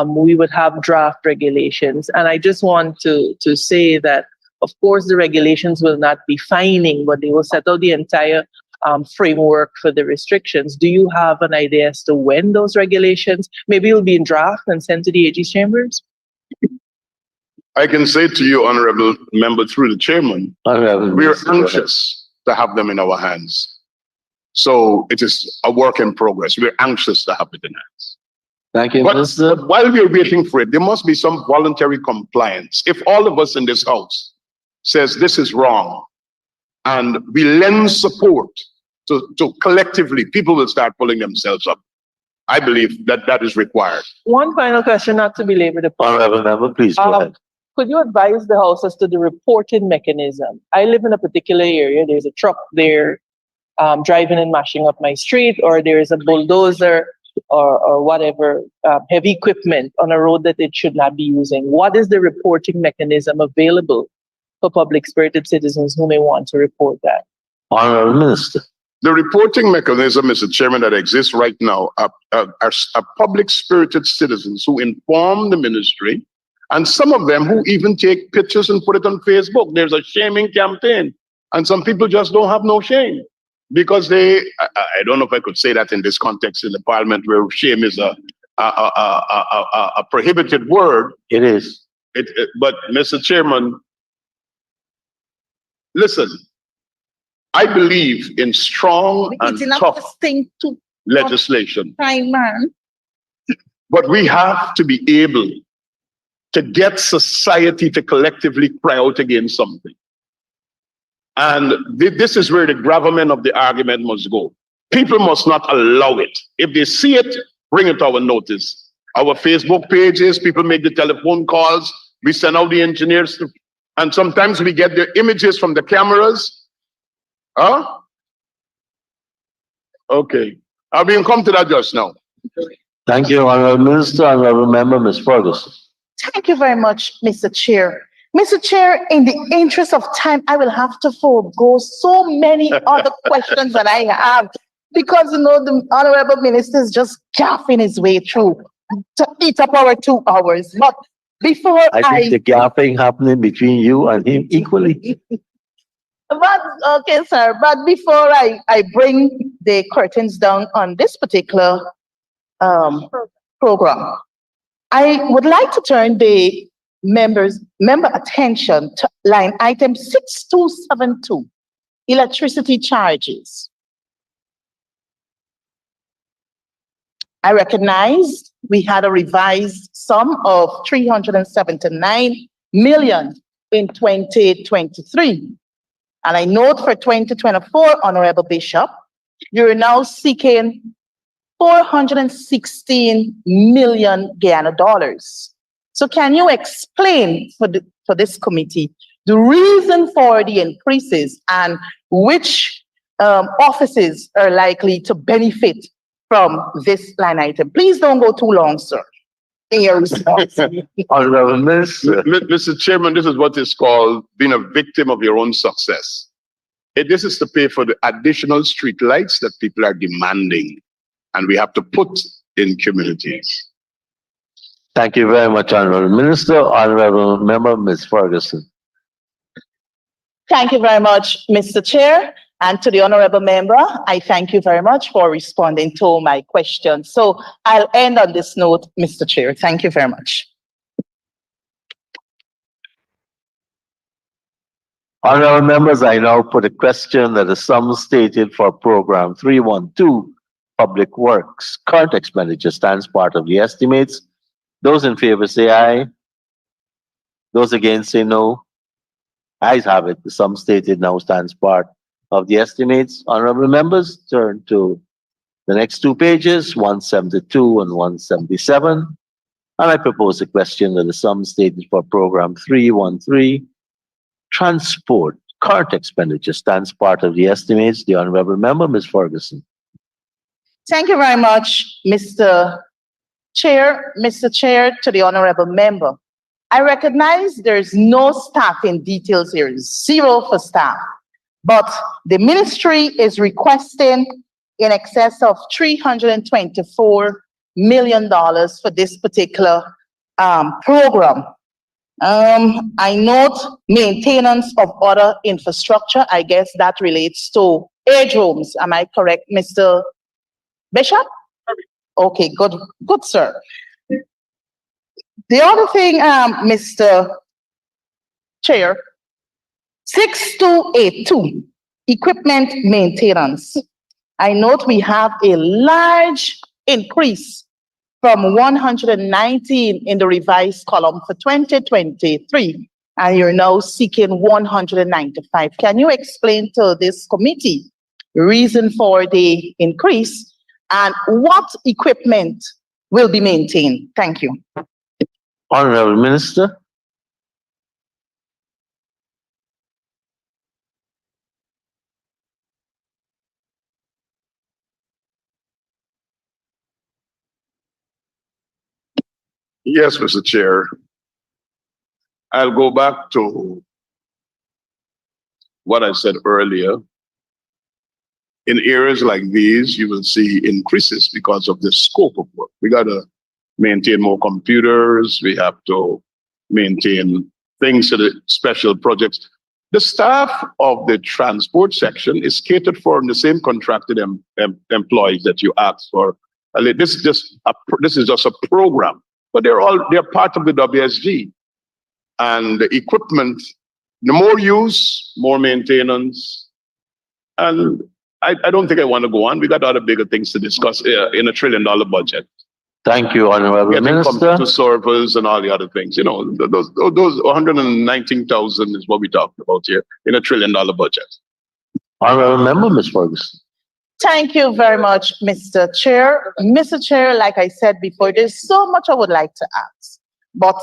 we would have draft regulations? And I just want to say that, of course, the regulations will not be fining, but they will set out the entire framework for the restrictions. Do you have an idea as to when those regulations maybe will be in draft and sent to the AG's chambers? I can say to you, Honorable Member, through the chairman, we're anxious to have them in our hands. So it is a work in progress. We're anxious to have it in hands. Thank you, Minister. But while we're waiting for it, there must be some voluntary compliance. If all of us in this house says this is wrong, and we lend support to collectively, people will start pulling themselves up. I believe that that is required. One final question, not to belabor the point. Honorable member, please go ahead. Could you advise the House as to the reporting mechanism? I live in a particular area. There's a truck there driving and mashing up my street, or there's a bulldozer or whatever heavy equipment on a road that it should not be using. What is the reporting mechanism available for public-spirited citizens who may want to report that? Honorable Minister. The reporting mechanism, Mr. Chairman, that exists right now are public-spirited citizens who inform the ministry, and some of them who even take pictures and put it on Facebook. There's a shaming campaign, and some people just don't have no shame because I don't know if I could say that in this context in the parliament where shame is a prohibited word. It is. But Mr. Chairman, listen, I believe in strong and tough legislation. But we have to be able to get society to collectively cry out against something. And this is where the gravamen of the argument must go. People must not allow it. If they see it, bring it to our notice. Our Facebook pages, people make the telephone calls, we send out the engineers, and sometimes we get the images from the cameras. Huh? Okay. I'll be come to that just now. Thank you, Honorable Minister. Honorable Member, Ms. Ferguson. Thank you very much, Mr. Chair. Mr. Chair, in the interest of time, I will have to forego so many other questions that I have because, you know, the Honorable Minister is just gaffing his way through to eat up our 2 hours. But before I think the gapping happening between you and him equally. But, okay, sir, but before I bring the curtains down on this particular program, I would like to turn the member attention to line item 6272, electricity charges. I recognize we had a revised sum of 379 million in 2023. And I note for 2024, Honorable Bishop, you're now seeking 416 million Guyana dollars. So can you explain for this committee the reason for the increases and which offices are likely to benefit from this line item? Please don't go too long, sir, in your response. Honorable Minister. Mr. Chairman, this is what is called being a victim of your own success. This is to pay for the additional street lights that people are demanding, and we have to put in communities. Thank you very much, Honorable Minister. Honorable Member, Ms. Ferguson. Thank you very much, Mr. Chair. And to the Honorable Member, I thank you very much for responding to my question. So I'll end on this note, Mr. Chair. Thank you very much. Honorable members, I now put a question that the sum stated for program 312, Public Works, current expenditure stands part of the estimates. Those in favor say aye. Those against say no. Ayes have it. The sum stated now stands part of the estimates. Honorable members, turn to the next 2 pages, 172 and 177. And I propose a question that the sum stated for program 313, Transport, current expenditure stands part of the estimates. The Honorable Member, Ms. Ferguson. Thank you very much, Mr. Chair. Mr. Chair, to the Honorable Member, I recognize there's no staffing details here, 0 for staff, but the ministry is requesting in excess of $324 million for this particular program. I note maintenance of other infrastructure. I guess that relates to age homes. Am I correct, Mr. Bishop? Okay, good, sir. The other thing, Mr. Chair, 6282, equipment maintenance. I note we have a large increase from 119 in the revised column for 2023, and you're now seeking 195. Can you explain to this committee the reason for the increase And what equipment will be maintained? Thank you. Honorable Minister. Yes, Mr. Chair. I'll go back to what I said earlier. In areas like these, you will see increases because of the scope of work. We got to maintain more computers. We have to maintain things for the special projects. The staff of the transport section is catered for in the same contracted employees that you asked for. This is just a program, but they're part of the WSG. And the equipment, the more use, more maintenance. And I don't think I want to go on. We got other bigger things to discuss in a $1 trillion budget. Thank you, Honorable Getting Minister. computer servers and all the other things. You know, those 119,000 is what we talked about here in a $1 trillion budget. Honorable Member, Ms. Ferguson. Thank you very much, Mr. Chair. Mr. Chair, like I said before, there's so much I would like to ask, but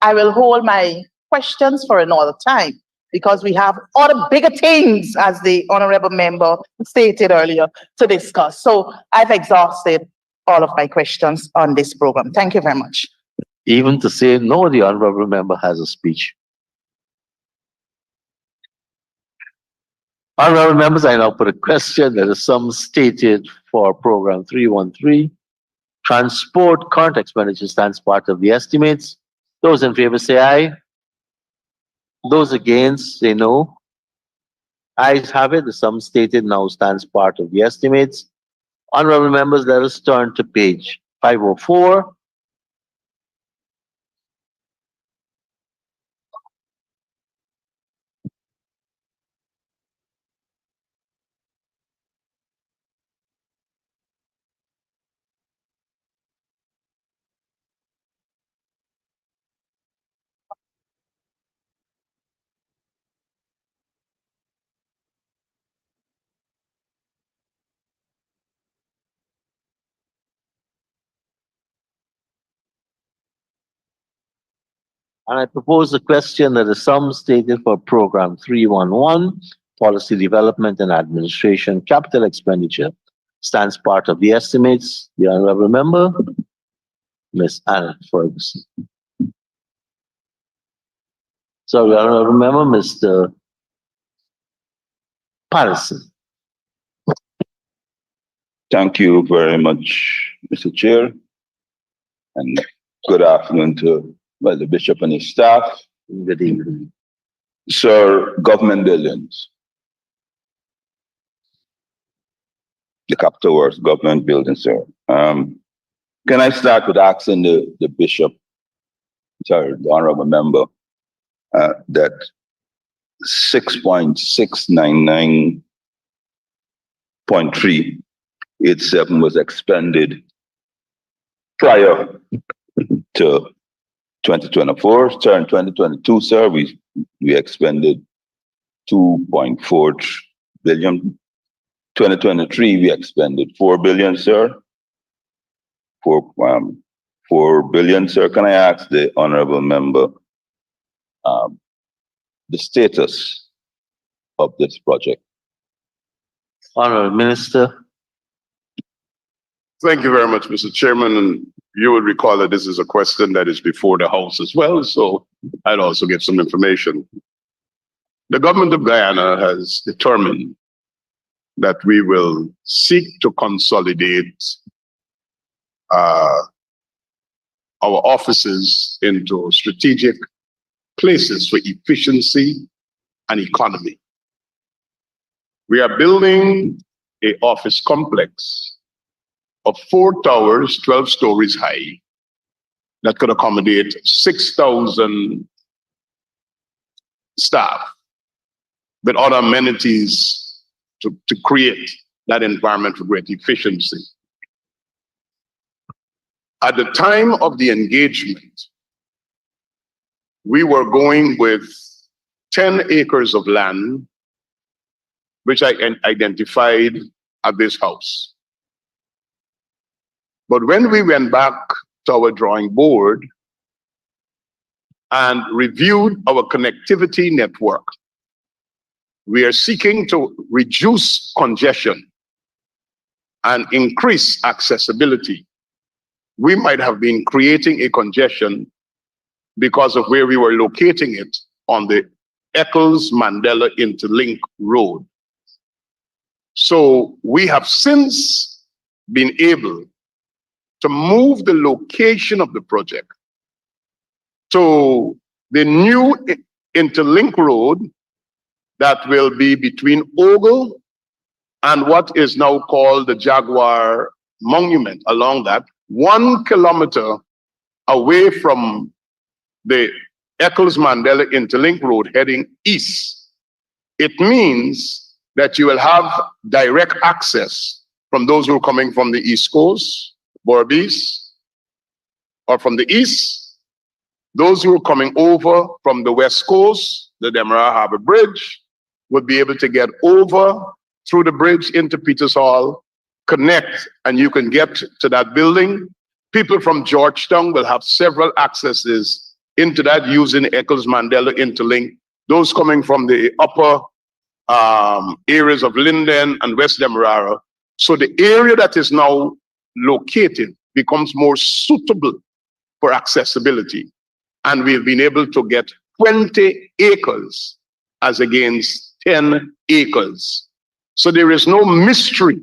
I will hold my questions for another time because we have other bigger things, as the honorable member stated earlier, to discuss. So I've exhausted all of my questions on this program. Thank you very much. Even to say no, the honorable member has a speech. Honorable members, I now put a question that is sum stated for program 313. Transport current expenditure stands part of the estimates. Those in favor say aye. Those against say no. Ayes have it. The sum stated now stands part of the estimates. Honorable members, let us turn to page 504. And I propose a question that the sum stated for program 311, policy development and administration, capital expenditure, stands part of the estimates. The honorable member, Ms. Anna Ferguson. So the honorable member, Mr. Patterson. Thank you very much, Mr. Chair, and good afternoon to the Bishop and his staff. Good evening. Sir, government buildings. The Capital Works government building, sir. Can I start with asking the Bishop, the honorable member, that 6.699.387 was expended prior to 2024, sir. In 2022, sir, we expended 2.4 billion. 2023, we expended 4 billion, sir. 4 billion, sir. Can I ask the honorable member the status of this project? Honorable Minister. Thank you very much, Mr. Chairman. And you will recall that this is a question that is before the House as well, so I'd also give some information. The government of Guyana has determined that we will seek to consolidate our offices into strategic places for efficiency and economy. We are building an office complex of 4 towers, 12 stories high, that could accommodate 6,000 staff with other amenities to create that environment for great efficiency. At the time of the engagement, we were going with 10 acres of land, which I identified at this house. But when we went back to our drawing board and reviewed our connectivity network, we are seeking to reduce congestion and increase accessibility. We might have been creating a congestion because of where we were locating it on the Eccles-Mandela Interlink Road. So we have since been able to move the location of the project to the new interlink road that will be between Ogle and what is now called the Jaguar Monument. Along that, 1 kilometer away from the Eccles-Mandela Interlink Road heading east. It means that you will have direct access from those who are coming from the East Coast, Berbice, or from the east, those who are coming over from the West Coast, the Demerara Harbor Bridge, would be able to get over through the bridge into Peters Hall, connect, and you can get to that building. People from Georgetown will have several accesses into that using Eccles-Mandela Interlink. Those coming from the upper areas of Linden and West Demerara. So the area that is now located becomes more suitable for accessibility. And we've been able to get 20 acres as against 10 acres. So there is no mystery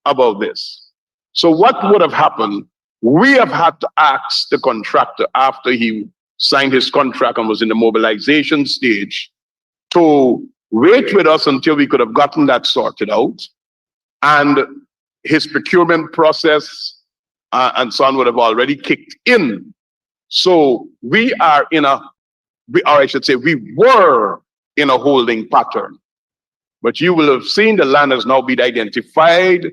about this. So what would have happened? We have had to ask the contractor after he signed his contract and was in the mobilization stage to wait with us until we could have gotten that sorted out. And his procurement process and so on would have already kicked in. So we are in a, or I should say, we were in a holding pattern. But you will have seen the land has now been identified.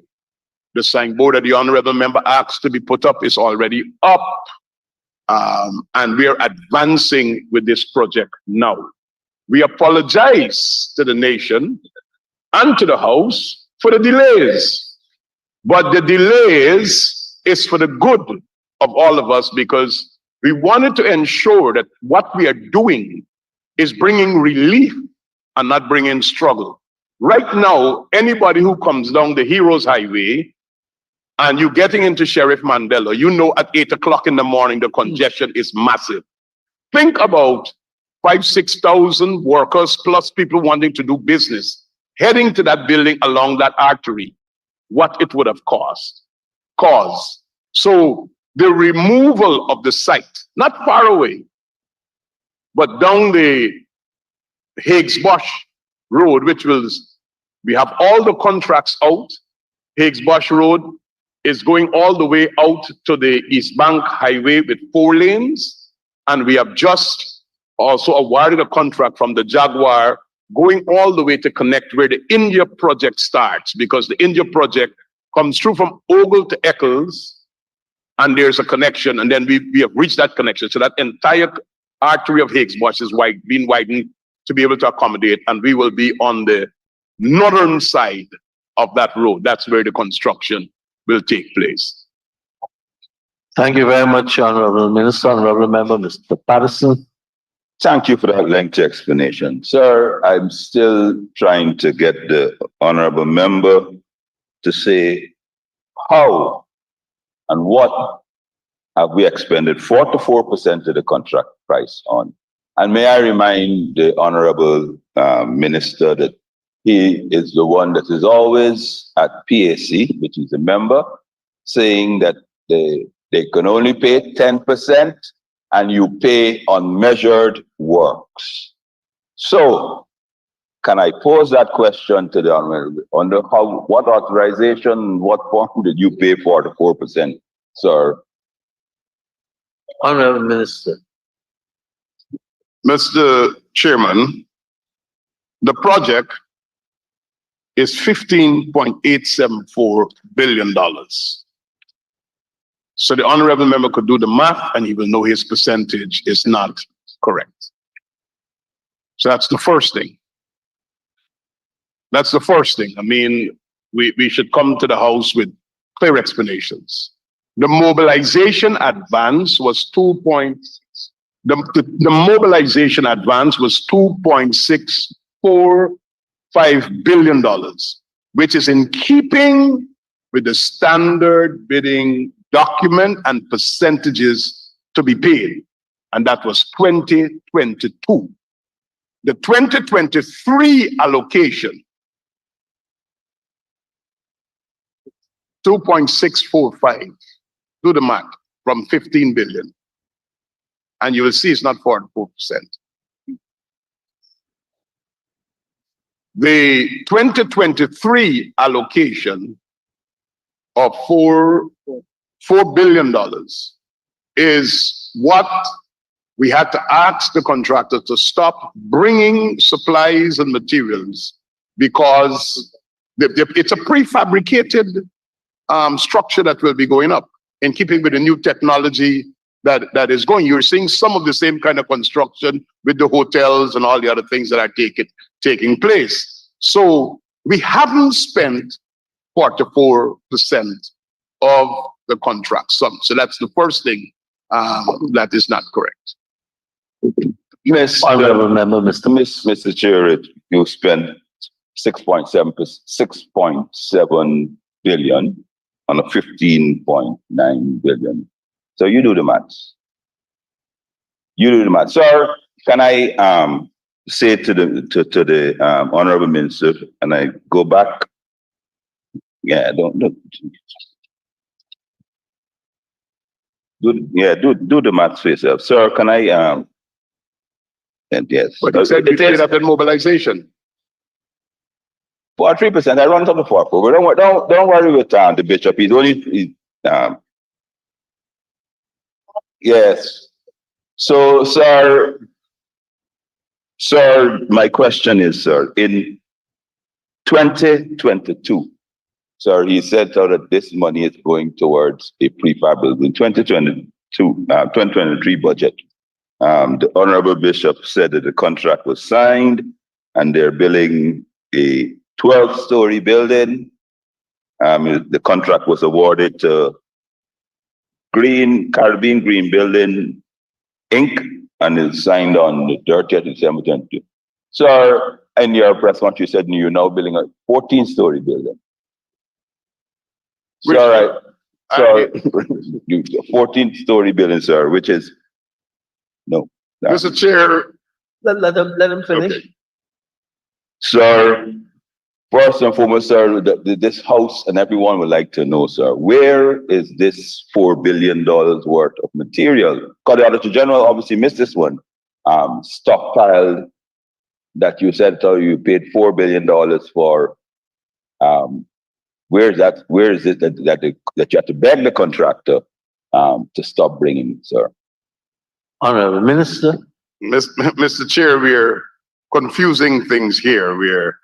The signboard that the honorable member asked to be put up is already up. And we are advancing with this project now. We apologize to the nation and to the House for the delays. But the delays is for the good of all of us, because we wanted to ensure that what we are doing is bringing relief and not bringing struggle. Right now, anybody who comes down the Heroes Highway and you're getting into Sheriff Mandela, you know at 8 o'clock in the morning, the congestion is massive. Think about 5,000-6,000 workers plus people wanting to do business heading to that building along that artery, what it would have caused. So the removal of the site, not far away, but down the Higgs-Bosch Road, which was, we have all the contracts out. Higgs-Bosch Road is going all the way out to the East Bank Highway with 4 lanes. And we have just also awarded a contract from the Jaguar going all the way to connect where the India project starts, because the India project comes through from Ogle to Eccles, and there's a connection, and then we have reached that connection. So that entire artery of Higgs-Bosch is being widened to be able to accommodate, and we will be on the northern side of that road. That's where the construction will take place. Thank you very much, Honorable Minister. Honorable Member, Mr. Patterson. Thank you for that lengthy explanation. Sir, I'm still trying to get the honorable member to say how and what have we expended 44% of the contract price on. And may I remind the honorable minister that he is the one that is always at PAC, which is a member, saying that they can only pay 10% and you pay on measured works. So, can I pose that question to the honorable? Under what authorization, what form did you pay 44%, sir? Honorable Minister. Mr. Chairman, the project is $15.874 billion. So the honorable member could do the math and he will know his percentage is not correct. So that's the first thing. I mean, we should come to the House with clear explanations. The mobilization advance was the mobilization advance was $2.645 billion, which is in keeping with the standard bidding document and percentages to be paid. And that was 2022. The 2023 allocation, 2.645. Do the math from 15 billion. And you will see it's not 44%. The 2023 allocation of $4 billion is what we had to ask the contractor to stop bringing supplies and materials because it's a prefabricated structure that will be going up in keeping with the new technology that is going. You're seeing some of the same kind of construction with the hotels and all the other things that are taking place. So we haven't spent 44% of the contract sum. So that's the first thing that is not correct. Honorable member, Mr. Chair, you spent 6.7 billion on a 15.9 billion. So you do the maths. You do the maths. Sir, can I say to the honorable minister, and I go back? Yeah, don't do the maths for yourself. Sir, can I and yes. But you said you paid up in mobilization. 3%. I run up to 4. But don't worry with the bishop. He's only yes. So, sir, my question is, sir, in 2022, sir, he said that this money is going towards a prefab building. 2023 budget. The Honorable Bishop said that the contract was signed and they're building a 12-story building. The contract was awarded to Caribbean Green Building, Inc., and it's signed on the 30th of December 2022. Sir, in your press conference, you said you're now building a 14-story building. Sir, 14-story building, sir, which is no. Mr. Chair. let him finish. Okay. Sir, first and foremost, sir, this house and everyone would like to know, sir, where is this $4 billion worth of material? Because the Auditor General obviously missed this one. Stockpiled that you said you paid $4 billion for. Where is that? Where is it that you have to beg the contractor to stop bringing, sir? Honorable Minister. Mr. Chair, we're confusing things here. We're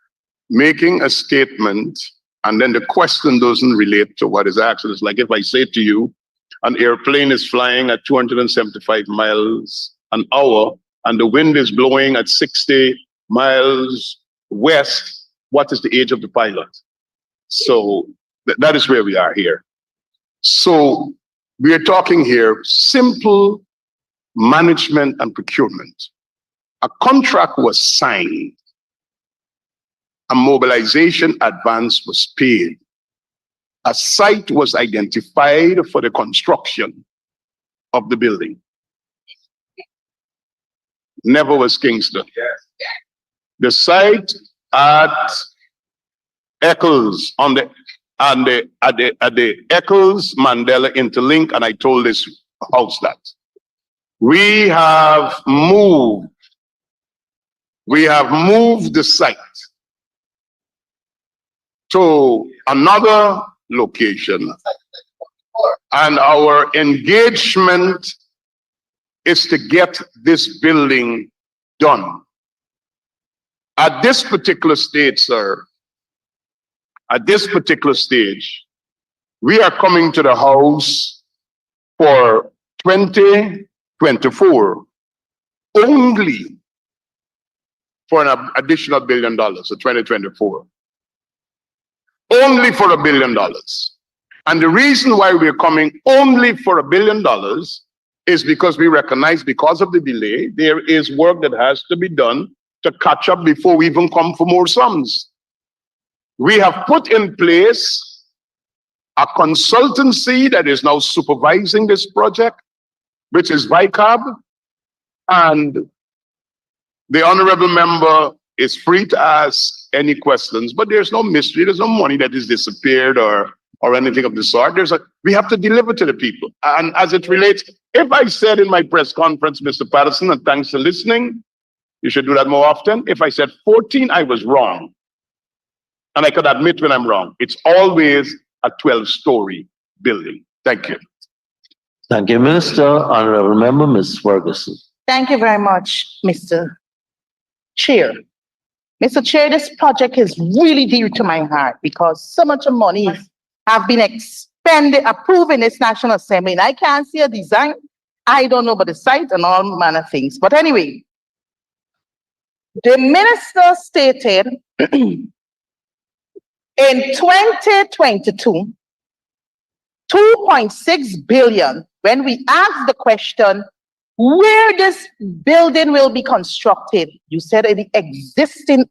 making a statement and then the question doesn't relate to what is asked. It's like if I say to you, an airplane is flying at 275 miles an hour and the wind is blowing at 60 miles west, what is the age of the pilot? So that is where we are here. So we are talking here simple management and procurement. A contract was signed. A mobilization advance was paid. A site was identified for the construction of the building. Never was Kingston. The site at Eccles at the Eccles Mandela Interlink, and I told this house that we have moved the site to another location, and our engagement is to get this building done. At this particular stage, sir, we are coming to the house for 2024 only for an additional $1 billion, so 2024. Only for $1 billion. And the reason why we're coming only for $1 billion is because we recognize, because of the delay, there is work that has to be done to catch up before we even come for more sums. We have put in place a consultancy that is now supervising this project, which is VICAB, and the honorable member is free to ask any questions, but there's no mystery, there's no money that has disappeared or anything of the sort. We have to deliver to the people. And as it relates, if I said in my press conference, Mr. Patterson, and thanks for listening, you should do that more often. If I said 14, I was wrong. And I could admit when I'm wrong. It's always a 12-story building. Thank you. Thank you, Minister. Honorable Member, Ms. Ferguson. Thank you very much, Mr. Chair. Mr. Chair, this project is really dear to my heart because so much of money have been expended, approved in this National Assembly, and I can't see a design. I don't know about the site and all manner of things. But anyway, the minister stated in 2022, 2.6 billion, when we asked the question, where this building will be constructed, you said in the existing